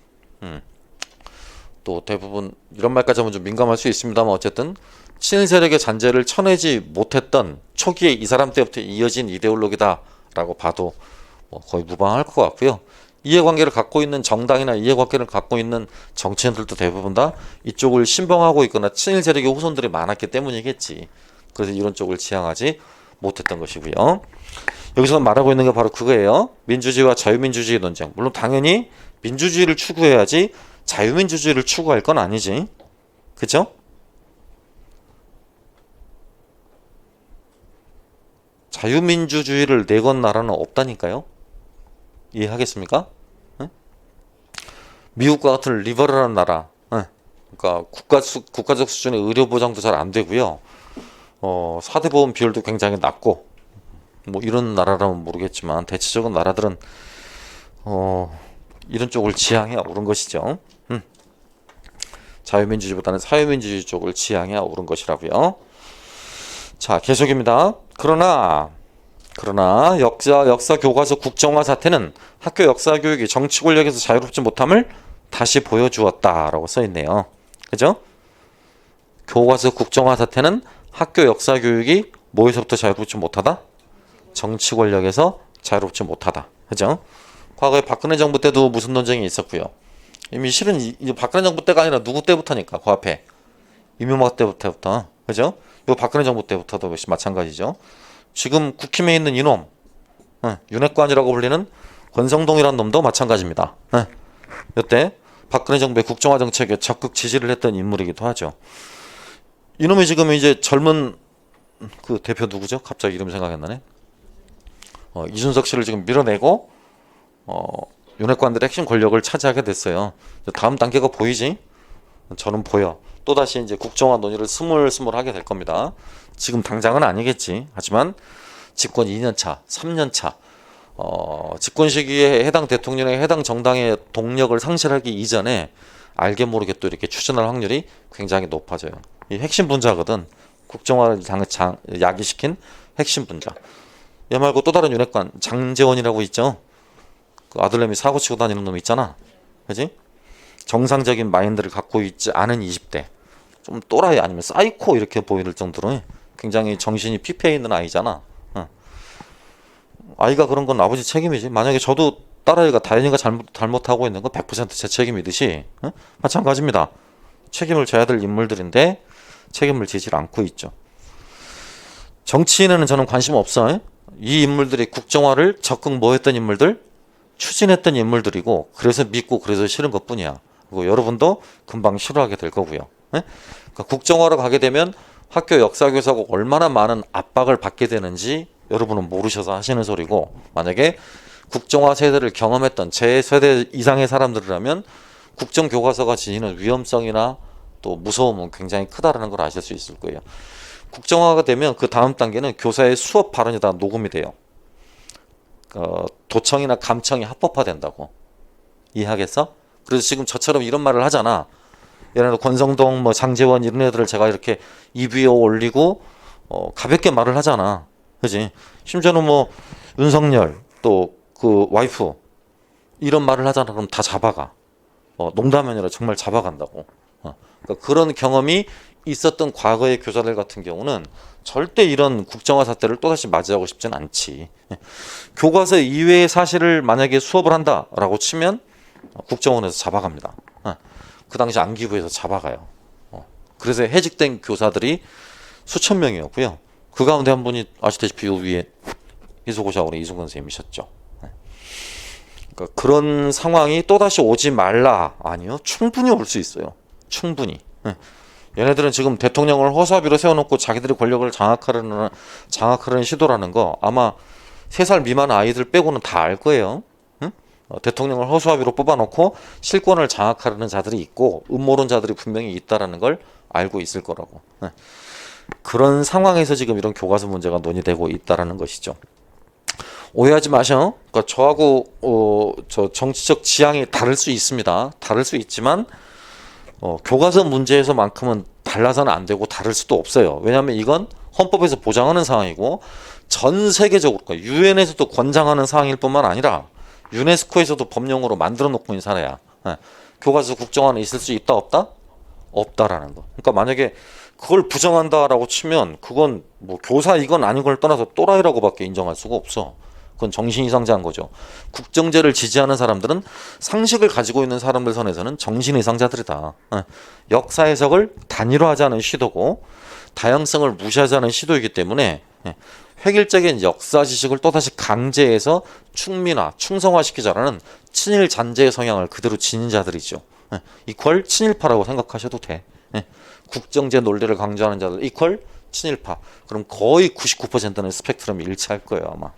또 대부분 이런 말까지 하면 좀 민감할 수 있습니다만 어쨌든 친일 세력의 잔재를 쳐내지 못했던 초기에 이 사람 때부터 이어진 이데올로기다라고 봐도 뭐 거의 무방할 것 같고요. 이해관계를 갖고 있는 정당이나 이해관계를 갖고 있는 정치인들도 대부분 다 이쪽을 신봉하고 있거나 친일 세력의 후손들이 많았기 때문이겠지. 그래서 이런 쪽을 지향하지 못했던 것이고요. 여기서 말하고 있는 게 바로 그거예요. 민주주의와 자유민주주의 논쟁. 물론 당연히 민주주의를 추구해야지 자유민주주의를 추구할 건 아니지. 그죠? 자유민주주의를 내건 나라는 없다니까요. 이해하겠습니까? 응? 미국과 같은 리버럴한 나라. 응. 그러니까 국가적 수준의 의료 보장도 잘 안 되고요. 4대 보험 비율도 굉장히 낮고 뭐 이런 나라라면 모르겠지만 대체적인 나라들은 이런 쪽을 지향해 오른 것이죠. 자유민주주의보다는 사회민주주의 쪽을 지향해 오른 것이라고요. 자, 계속입니다. 그러나 역사 교과서 국정화 사태는 학교 역사 교육이 정치 권력에서 자유롭지 못함을 다시 보여주었다라고 써 있네요. 그죠? 교과서 국정화 사태는 학교 역사 교육이 뭐에서부터 자유롭지 못하다? 정치 권력에서 자유롭지 못하다. 그죠? 과거에 박근혜 정부 때도 무슨 논쟁이 있었고요. 이미 실은 이 박근혜 정부 때가 아니라 누구 때부터니까 그 앞에 이명박 때부터 그죠? 이 박근혜 정부 때부터도 마찬가지죠. 지금 국힘에 있는 이놈 윤핵관이라고 불리는 권성동이라는 놈도 마찬가지입니다. 이때 박근혜 정부의 국정화 정책에 적극 지지를 했던 인물이기도 하죠. 이놈이 지금 이제 젊은 그 대표 누구죠? 갑자기 이름 생각이 안 나네. 이준석 씨를 지금 밀어내고 윤핵관들의 핵심 권력을 차지하게 됐어요. 다음 단계가 보이지? 저는 보여. 또다시 이제 국정화 논의를 스물스물하게 될 겁니다. 지금 당장은 아니겠지. 하지만 집권 2년차, 3년차 집권 시기에 해당 대통령의 해당 정당의 동력을 상실하기 이전에 알게 모르게 또 이렇게 추진할 확률이 굉장히 높아져요. 이 핵심 분자거든. 국정화를 야기시킨 핵심 분자. 얘 말고 또 다른 윤핵관 장제원이라고 있죠. 그 아들내미 사고치고 다니는 놈 있잖아. 그지? 정상적인 마인드를 갖고 있지 않은 20대. 좀 또라이 아니면 사이코 이렇게 보일 정도로 굉장히 정신이 피폐해 있는 아이잖아. 아이가 그런 건 아버지 책임이지. 만약에 저도 딸아이가 다현이가 잘못하고 있는 건 100%제 책임이듯이 마찬가지입니다. 책임을 져야 될 인물들인데 책임을 지질 않고 있죠. 정치인에는 저는 관심 없어. 이 인물들이 국정화를 적극 뭐했던 인물들? 추진했던 인물들이고 그래서 믿고 그래서 싫은 것뿐이야. 그리고 여러분도 금방 싫어하게 될 거고요. 그러니까 국정화로 가게 되면 학교 역사교사가 얼마나 많은 압박을 받게 되는지 여러분은 모르셔서 하시는 소리고 만약에 국정화 세대를 경험했던 제 세대 이상의 사람들이라면 국정교과서가 지니는 위험성이나 또 무서움은 굉장히 크다라는 걸 아실 수 있을 거예요. 국정화가 되면 그 다음 단계는 교사의 수업 발언이 다 녹음이 돼요. 도청이나 감청이 합법화된다고. 이해하겠어? 그래서 지금 저처럼 이런 말을 하잖아. 예를 들어 권성동, 뭐 장제원 이런 애들을 제가 이렇게 입 위에 올리고 가볍게 말을 하잖아. 그지? 심지어는 뭐 윤석열 또 그 와이프 이런 말을 하잖아. 그럼 다 잡아가. 농담이 아니라 정말 잡아간다고. 그러니까 그런 경험이 있었던 과거의 교사들 같은 경우는 절대 이런 국정화 사태를 또다시 맞이하고 싶진 않지. 교과서 이외의 사실을 만약에 수업을 한다라고 치면 국정원에서 잡아갑니다. 그 당시 안기부에서 잡아가요. 그래서 해직된 교사들이 수천 명이었고요. 그 가운데 한 분이 아시다시피 요 위에 희소고시학원에 이승근 선생님이셨죠. 그러니까 그런 상황이 또다시 오지 말라. 아니요. 충분히 올 수 있어요. 충분히. 얘네들은 지금 대통령을 허수아비로 세워놓고 자기들의 권력을 장악하려는 시도라는 거 아마 3살 미만 아이들 빼고는 다 알 거예요. 대통령을 허수아비로 뽑아놓고 실권을 장악하려는 자들이 있고 음모론자들이 분명히 있다라는 걸 알고 있을 거라고. 그런 상황에서 지금 이런 교과서 문제가 논의되고 있다라는 것이죠. 오해하지 마셔. 그러니까 저하고 저 정치적 지향이 다를 수 있습니다. 다를 수 있지만 교과서 문제에서만큼은 달라서는 안 되고 다를 수도 없어요. 왜냐하면 이건 헌법에서 보장하는 사항이고 전 세계적으로 그러니까 유엔에서도 권장하는 사항일 뿐만 아니라 유네스코에서도 법령으로 만들어 놓고 있는 사례야. 교과서 국정화는 있을 수 있다 없다? 없다라는 거. 그러니까 만약에 그걸 부정한다라고 치면 그건 뭐 교사 이건 아닌 걸 떠나서 또라이라고밖에 인정할 수가 없어. 그건 정신 이상자인 거죠. 국정제를 지지하는 사람들은 상식을 가지고 있는 사람들 선에서는 정신 이상자들이다. 역사 해석을 단일화하자는 시도고 다양성을 무시하자는 시도이기 때문에 획일적인 역사 지식을 또다시 강제해서 충민화, 충성화시키자라는 친일 잔재의 성향을 그대로 지닌 자들이죠. 이퀄 친일파라고 생각하셔도 돼. 국정제 논리를 강조하는 자들 이퀄 친일파. 그럼 거의 99%는 스펙트럼이 일치할 거예요 아마.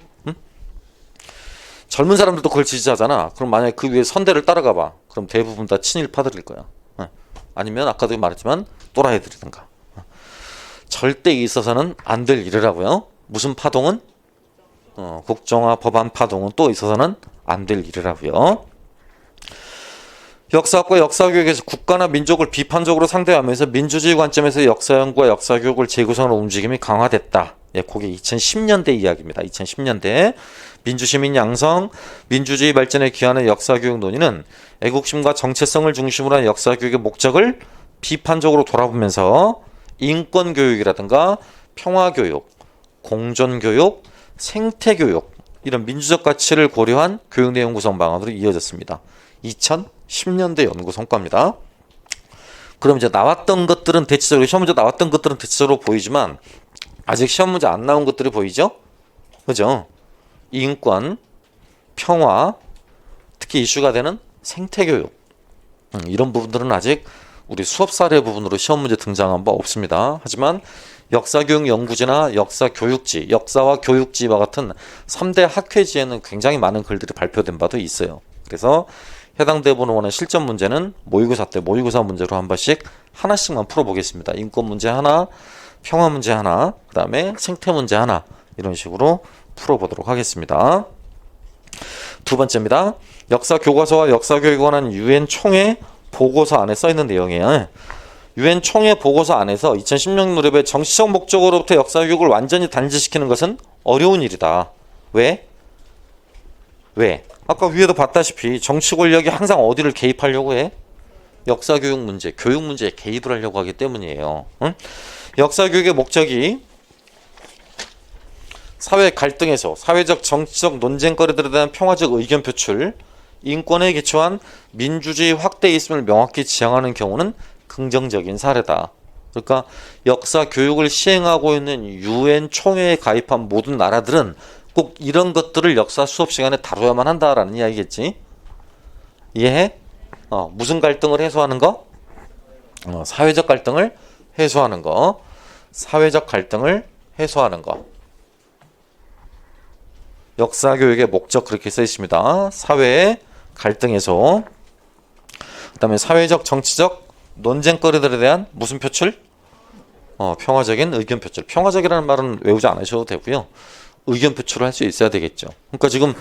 젊은 사람들도 그걸 지지하잖아. 그럼 만약에 그 위에 선대를 따라가 봐. 그럼 대부분 다 친일파들일 거야. 아니면 아까도 말했지만 또라이들이든가. 절대 있어서는 안 될 일이라고요. 무슨 파동은? 국정화 법안 파동은 또 있어서는 안 될 일이라고요. 역사학과 역사교육에서 국가나 민족을 비판적으로 상대하면서 민주주의 관점에서 역사연구와 역사교육을 재구성하는 움직임이 강화됐다. 예, 그게 2010년대 이야기입니다. 2010년대 민주시민 양성, 민주주의 발전에 기하는 역사교육 논의는 애국심과 정체성을 중심으로 한 역사교육의 목적을 비판적으로 돌아보면서 인권교육이라든가 평화교육, 공존교육, 생태교육 이런 민주적 가치를 고려한 교육 내용 구성 방안으로 이어졌습니다. 2010년대 연구 성과입니다. 그럼 이제 나왔던 것들은 대체적으로 시험 문제 나왔던 것들은 대체적으로 보이지만 아직 시험 문제 안 나온 것들이 보이죠? 그죠? 인권, 평화, 특히 이슈가 되는 생태교육 이런 부분들은 아직 우리 수업 사례 부분으로 시험 문제 등장한 바 없습니다. 하지만 역사교육 연구지나 역사교육지, 역사와 교육지와 같은 3대 학회지에는 굉장히 많은 글들이 발표된 바도 있어요. 그래서 해당 대본원의 실전 문제는 모의고사 때 모의고사 문제로 한 번씩 하나씩만 풀어보겠습니다. 인권 문제 하나, 평화 문제 하나, 그 다음에 생태 문제 하나 이런 식으로 풀어보도록 하겠습니다. 두 번째입니다. 역사 교과서와 역사 교육에 관한 유엔 총회 보고서 안에 써있는 내용이에요. 유엔 총회 보고서 안에서 2010년 무렵에 정치적 목적으로부터 역사 교육을 완전히 단죄시키는 것은 어려운 일이다. 왜? 아까 위에도 봤다시피 정치 권력이 항상 어디를 개입하려고 해? 역사 교육 문제, 교육 문제에 개입을 하려고 하기 때문이에요. 응? 역사 교육의 목적이 사회 갈등에서 사회적 정치적 논쟁거리들에 대한 평화적 의견 표출, 인권에 기초한 민주주의 확대에 있음을 명확히 지향하는 경우는 긍정적인 사례다. 그러니까 역사 교육을 시행하고 있는 유엔 총회에 가입한 모든 나라들은 꼭 이런 것들을 역사 수업 시간에 다뤄야만 한다라는 이야기겠지. 이해해? 무슨 갈등을 해소하는 거? 사회적 갈등을 해소하는 거. 사회적 갈등을 해소하는 거. 역사 교육의 목적 그렇게 써 있습니다. 사회의 갈등 해소. 그다음에 사회적 정치적 논쟁거리들에 대한 무슨 표출? 평화적인 의견 표출. 평화적이라는 말은 외우지 않으셔도 되고요. 의견 표출을 할 수 있어야 되겠죠. 그러니까 지금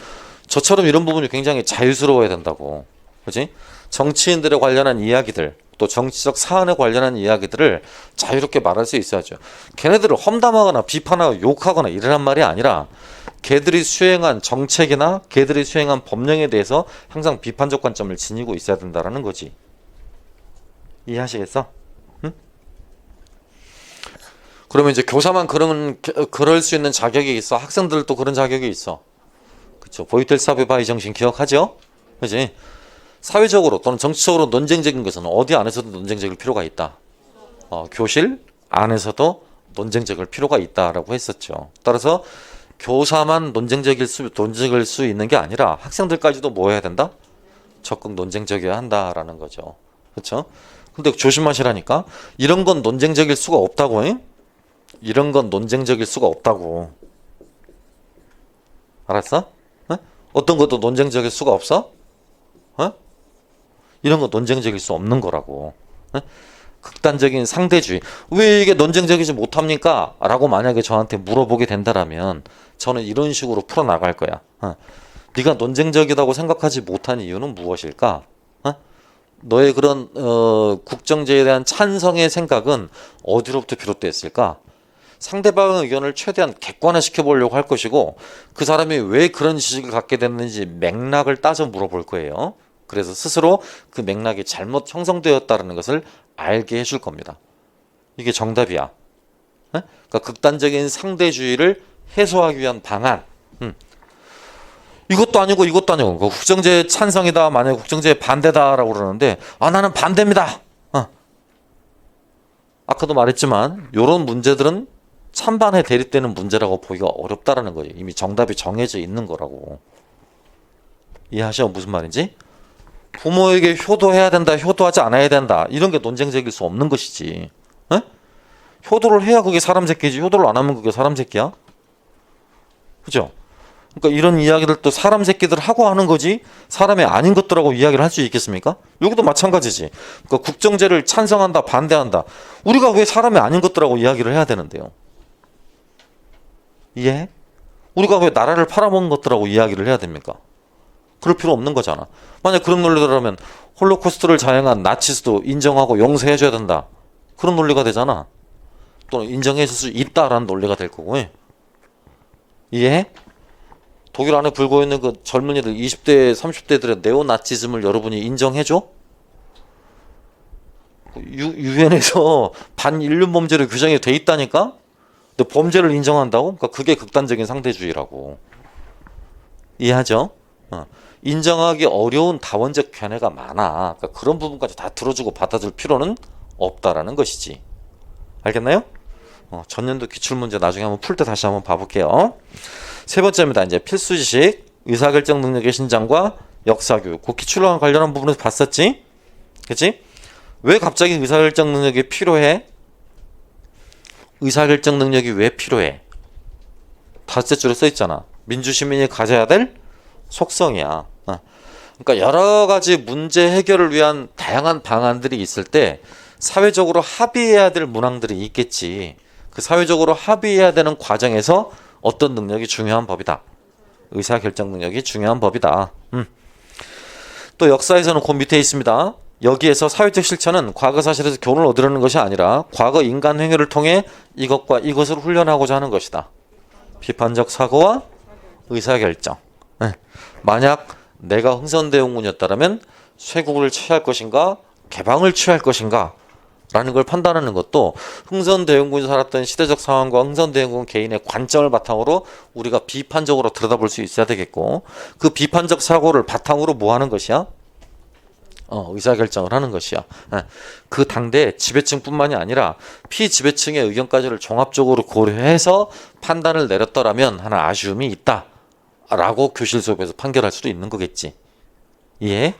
저처럼 이런 부분이 굉장히 자유스러워야 된다고. 그렇지? 정치인들에 관련한 이야기들, 또 정치적 사안에 관련한 이야기들을 자유롭게 말할 수 있어야죠. 걔네들을 험담하거나 비판하고 욕하거나 이러란 말이 아니라 걔들이 수행한 정책이나 걔들이 수행한 법령에 대해서 항상 비판적 관점을 지니고 있어야 된다는 거지. 이해하시겠어? 응? 그러면 이제 교사만 그럴 수 있는 자격이 있어. 학생들도 그런 자격이 있어. 그렇죠. 보이텔사베바이 정신 기억하죠? 그렇지? 사회적으로 또는 정치적으로 논쟁적인 것은 어디 안에서도 논쟁적일 필요가 있다. 교실 안에서도 논쟁적일 필요가 있다라고 했었죠. 따라서 교사만 논쟁적일 수 있는 게 아니라 학생들까지도 뭐 해야 된다? 적극 논쟁적이어야 한다라는 거죠. 그렇죠? 근데 조심하시라니까. 이런 건 논쟁적일 수가 없다고. 잉? 이런 건 논쟁적일 수가 없다고. 알았어? 어? 어떤 것도 논쟁적일 수가 없어? 어? 이런 건 논쟁적일 수 없는 거라고. 어? 극단적인 상대주의. 왜 이게 논쟁적이지 못합니까? 라고 만약에 저한테 물어보게 된다라면 저는 이런 식으로 풀어나갈 거야. 네가 논쟁적이라고 생각하지 못한 이유는 무엇일까? 너의 그런 국정제에 대한 찬성의 생각은 어디로부터 비롯됐을까? 상대방의 의견을 최대한 객관화시켜 보려고 할 것이고 그 사람이 왜 그런 지식을 갖게 됐는지 맥락을 따져 물어볼 거예요. 그래서 스스로 그 맥락이 잘못 형성되었다는 것을 알게 해줄 겁니다. 이게 정답이야. 그러니까 극단적인 상대주의를 해소하기 위한 방안. 이것도 아니고 이것도 아니고 국정제 찬성이다, 만약에 국정제 반대다라고 그러는데 나는 반대입니다. 아까도 말했지만 이런 문제들은 찬반에 대립되는 문제라고 보기가 어렵다라는 거예요. 이미 정답이 정해져 있는 거라고. 이해하셔? 무슨 말인지? 부모에게 효도해야 된다, 효도하지 않아야 된다, 이런 게 논쟁적일 수 없는 것이지. 에? 효도를 해야 그게 사람 새끼지, 효도를 안 하면 그게 사람 새끼야? 그죠? 그러니까 이런 이야기를 또 사람 새끼들 하고 하는 거지 사람이 아닌 것들하고 이야기를 할 수 있겠습니까? 여기도 마찬가지지. 그러니까 국정제를 찬성한다, 반대한다, 우리가 왜 사람이 아닌 것들하고 이야기를 해야 되는데요? 이해해? 우리가 왜 나라를 팔아먹은 것들하고 이야기를 해야 됩니까? 그럴 필요 없는 거잖아. 만약 그런 논리들하면 홀로코스트를 자행한 나치스도 인정하고 용서해줘야 된다, 그런 논리가 되잖아. 또는 인정해 줄 수 있다라는 논리가 될 거고. 이해해? 독일 안에 불고 있는 그 젊은이들 20대 30대들의 네오나치즘을 여러분이 인정해줘? 유엔에서 반인륜 범죄로 규정이 돼 있다니까? 근데 범죄를 인정한다고? 그러니까 그게 극단적인 상대주의라고. 이해하죠? 인정하기 어려운 다원적 견해가 많아. 그러니까 그런 부분까지 다 들어주고 받아줄 필요는 없다라는 것이지. 알겠나요? 전년도 기출문제 나중에 한번 풀 때 다시 한번 봐볼게요. 세 번째입니다. 이제 필수 지식, 의사결정 능력의 신장과 역사교육. 그 기출과 관련한 부분에서 봤었지? 그치? 왜 갑자기 의사결정 능력이 필요해? 의사결정 능력이 왜 필요해? 다섯째 줄에 써있잖아. 민주시민이 가져야 될 속성이야. 그러니까 여러 가지 문제 해결을 위한 다양한 방안들이 있을 때 사회적으로 합의해야 될 문항들이 있겠지. 그 사회적으로 합의해야 되는 과정에서 어떤 능력이 중요한 법이다. 의사결정 능력이 중요한 법이다. 또 역사에서는 그 밑에 있습니다. 여기에서 사회적 실천은 과거 사실에서 교훈을 얻으려는 것이 아니라 과거 인간 행위를 통해 이것과 이것을 훈련하고자 하는 것이다. 비판적 사고와 의사결정. 만약 내가 흥선대원군이었다면 쇄국을 취할 것인가 개방을 취할 것인가 라는 걸 판단하는 것도 흥선대원군이 살았던 시대적 상황과 흥선대원군 개인의 관점을 바탕으로 우리가 비판적으로 들여다볼 수 있어야 되겠고, 그 비판적 사고를 바탕으로 뭐 하는 것이야? 의사결정을 하는 것이야. 그 당대 지배층뿐만이 아니라 피지배층의 의견까지를 종합적으로 고려해서 판단을 내렸더라면 하는 아쉬움이 있다 라고 교실 수업에서 판결할 수도 있는 거겠지. 이해?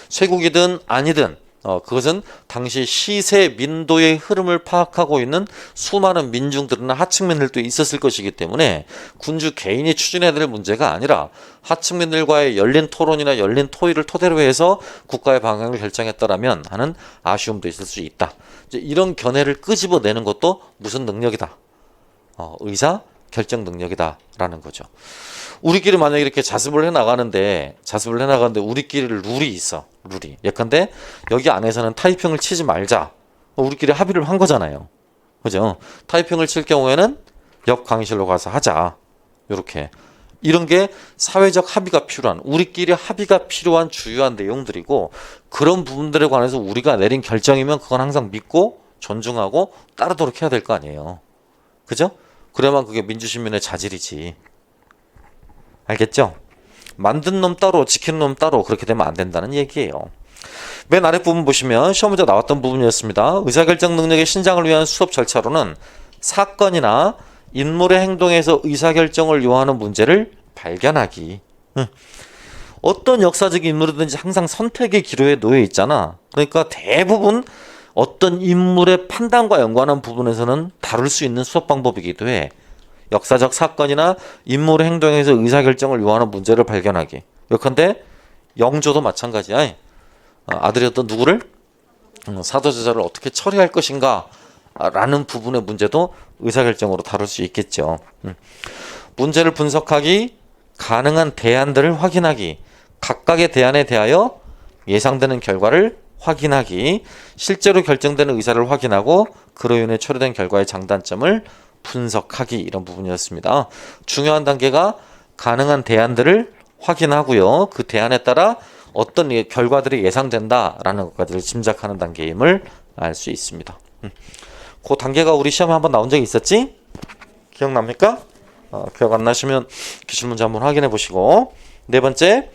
쇄국이든 아니든 그것은 당시 시세 민도의 흐름을 파악하고 있는 수많은 민중들이나 하층민들도 있었을 것이기 때문에 군주 개인이 추진해야 될 문제가 아니라 하층민들과의 열린 토론이나 열린 토의를 토대로 해서 국가의 방향을 결정했다라면 하는 아쉬움도 있을 수 있다. 이제 이런 견해를 끄집어내는 것도 무슨 능력이다? 의사 결정 능력이다라는 거죠. 우리끼리 만약에 이렇게 자습을 해나가는데 우리끼리 룰이 있어. 룰이. 예컨대 여기 안에서는 타이핑을 치지 말자. 우리끼리 합의를 한 거잖아요. 그죠? 타이핑을 칠 경우에는 옆 강의실로 가서 하자. 요렇게. 이런 게 사회적 합의가 필요한, 우리끼리 합의가 필요한 주요한 내용들이고, 그런 부분들에 관해서 우리가 내린 결정이면 그건 항상 믿고 존중하고 따르도록 해야 될 거 아니에요. 그죠? 그래야만 그게 민주시민의 자질이지. 알겠죠? 만든 놈 따로 지키는 놈 따로 그렇게 되면 안 된다는 얘기예요. 맨 아랫부분 보시면 시험 문제 나왔던 부분이었습니다. 의사결정 능력의 신장을 위한 수업 절차로는 사건이나 인물의 행동에서 의사결정을 요하는 문제를 발견하기. 어떤 역사적 인물이든지 항상 선택의 기로에 놓여 있잖아. 그러니까 대부분 어떤 인물의 판단과 연관한 부분에서는 다룰 수 있는 수업 방법이기도 해. 역사적 사건이나 인물의 행동에서 의사결정을 요하는 문제를 발견하기. 예컨대 영조도 마찬가지야. 아들이었던 누구를 사도제자를 어떻게 처리할 것인가 라는 부분의 문제도 의사결정으로 다룰 수 있겠죠. 문제를 분석하기, 가능한 대안들을 확인하기, 각각의 대안에 대하여 예상되는 결과를 확인하기, 실제로 결정되는 의사를 확인하고 그로 인해 처리된 결과의 장단점을 분석하기, 이런 부분이었습니다. 중요한 단계가 가능한 대안들을 확인하고요. 그 대안에 따라 어떤 결과들이 예상된다라는 것까지를 짐작하는 단계임을 알 수 있습니다. 그 단계가 우리 시험에 한번 나온 적이 있었지? 기억납니까? 기억 안 나시면 기출문제 한번 확인해 보시고. 네 번째,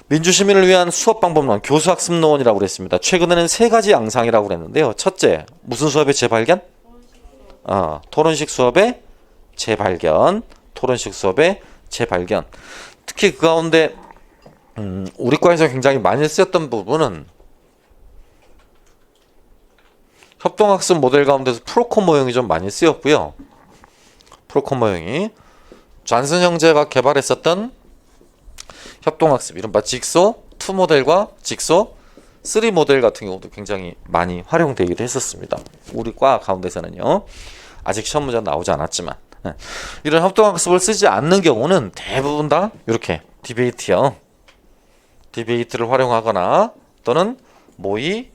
민주시민을 위한 수업 방법론, 교수학습론이라고 그랬습니다. 최근에는 세 가지 양상이라고 그랬는데요. 첫째, 무슨 수업의 재발견? 토론식 수업의 재발견. 토론식 수업의 재발견. 특히 그 가운데 우리 과에서 굉장히 많이 쓰였던 부분은 협동학습 모델 가운데서 프로콤 모형이 좀 많이 쓰였고요. 프로콤 모형이 존슨 형제가 개발했었던 협동학습, 이른바 직소 2 모델과 직소 3 모델 같은 경우도 굉장히 많이 활용되기도 했었습니다. 우리 과 가운데서는요. 아직 시험 문제는 나오지 않았지만 이런 협동학습을 쓰지 않는 경우는 대부분 다 이렇게 디베이트요. 디베이트를 활용하거나 또는 모의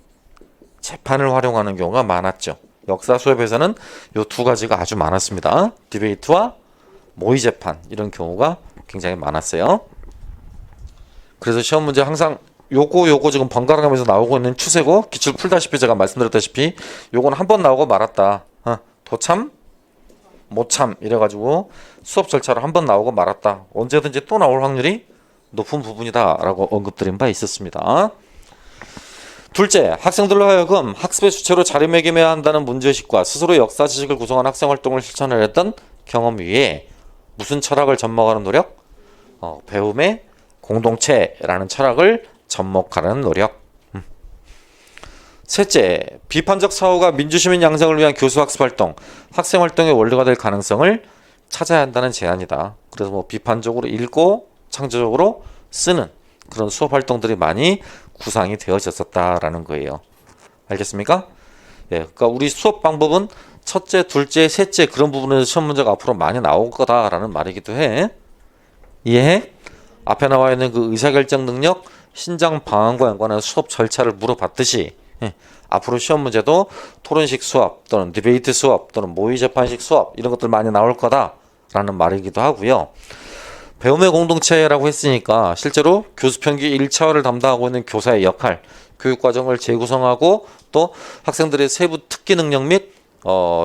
재판을 활용하는 경우가 많았죠. 역사 수업에서는 이 두 가지가 아주 많았습니다. 디베이트와 모의 재판, 이런 경우가 굉장히 많았어요. 그래서 시험 문제 항상 요거 지금 번갈아 가면서 나오고 있는 추세고, 기출 풀다시피 제가 말씀드렸다시피 요거는 한 번 나오고 말았다. 도참, 모참 이래가지고 수업 절차로 한 번 나오고 말았다. 언제든지 또 나올 확률이 높은 부분이다 라고 언급드린 바 있었습니다. 둘째, 학생들로 하여금 학습의 주체로 자리매김해야 한다는 문제의식과 스스로 역사 지식을 구성한 학생활동을 실천을 했던 경험 위에 무슨 철학을 접목하는 노력? 배움의 공동체라는 철학을 접목하는 노력. 셋째, 비판적 사고가 민주시민 양성을 위한 교수학습활동, 학생활동의 원료가 될 가능성을 찾아야 한다는 제안이다. 그래서 뭐 비판적으로 읽고 창조적으로 쓰는 그런 수업활동들이 많이 구상이 되어졌었다라는 거예요. 알겠습니까? 예, 그러니까 우리 수업 방법은 첫째, 둘째, 셋째 그런 부분에서 시험 문제가 앞으로 많이 나올 거다라는 말이기도 해. 이해해? 앞에 나와 있는 그 의사결정 능력, 신장 방안과 연관한 수업 절차를 물어봤듯이 앞으로 시험 문제도 토론식 수업 또는 디베이트 수업 또는 모의 재판식 수업 이런 것들 많이 나올 거다라는 말이기도 하고요. 배움의 공동체라고 했으니까 실제로 교수 편기 1차원을 담당하고 있는 교사의 역할, 교육과정을 재구성하고 또 학생들의 세부 특기 능력 및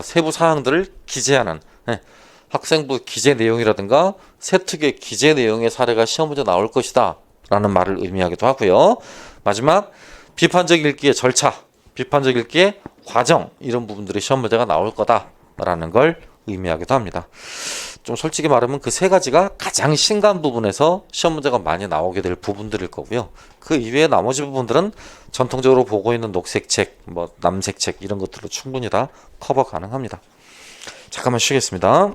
세부 사항들을 기재하는 학생부 기재 내용이라든가 세특의 기재 내용의 사례가 시험 문제 나올 것이다 라는 말을 의미하기도 하고요. 마지막, 비판적 읽기의 절차, 비판적 읽기의 과정, 이런 부분들이 시험 문제가 나올 거다라는 걸 의미하기도 합니다. 좀 솔직히 말하면 그 세 가지가 가장 심각한 부분에서 시험 문제가 많이 나오게 될 부분들일 거고요. 그 이외의 나머지 부분들은 전통적으로 보고 있는 녹색책, 남색책 이런 것들로 충분히 다 커버 가능합니다. 잠깐만 쉬겠습니다.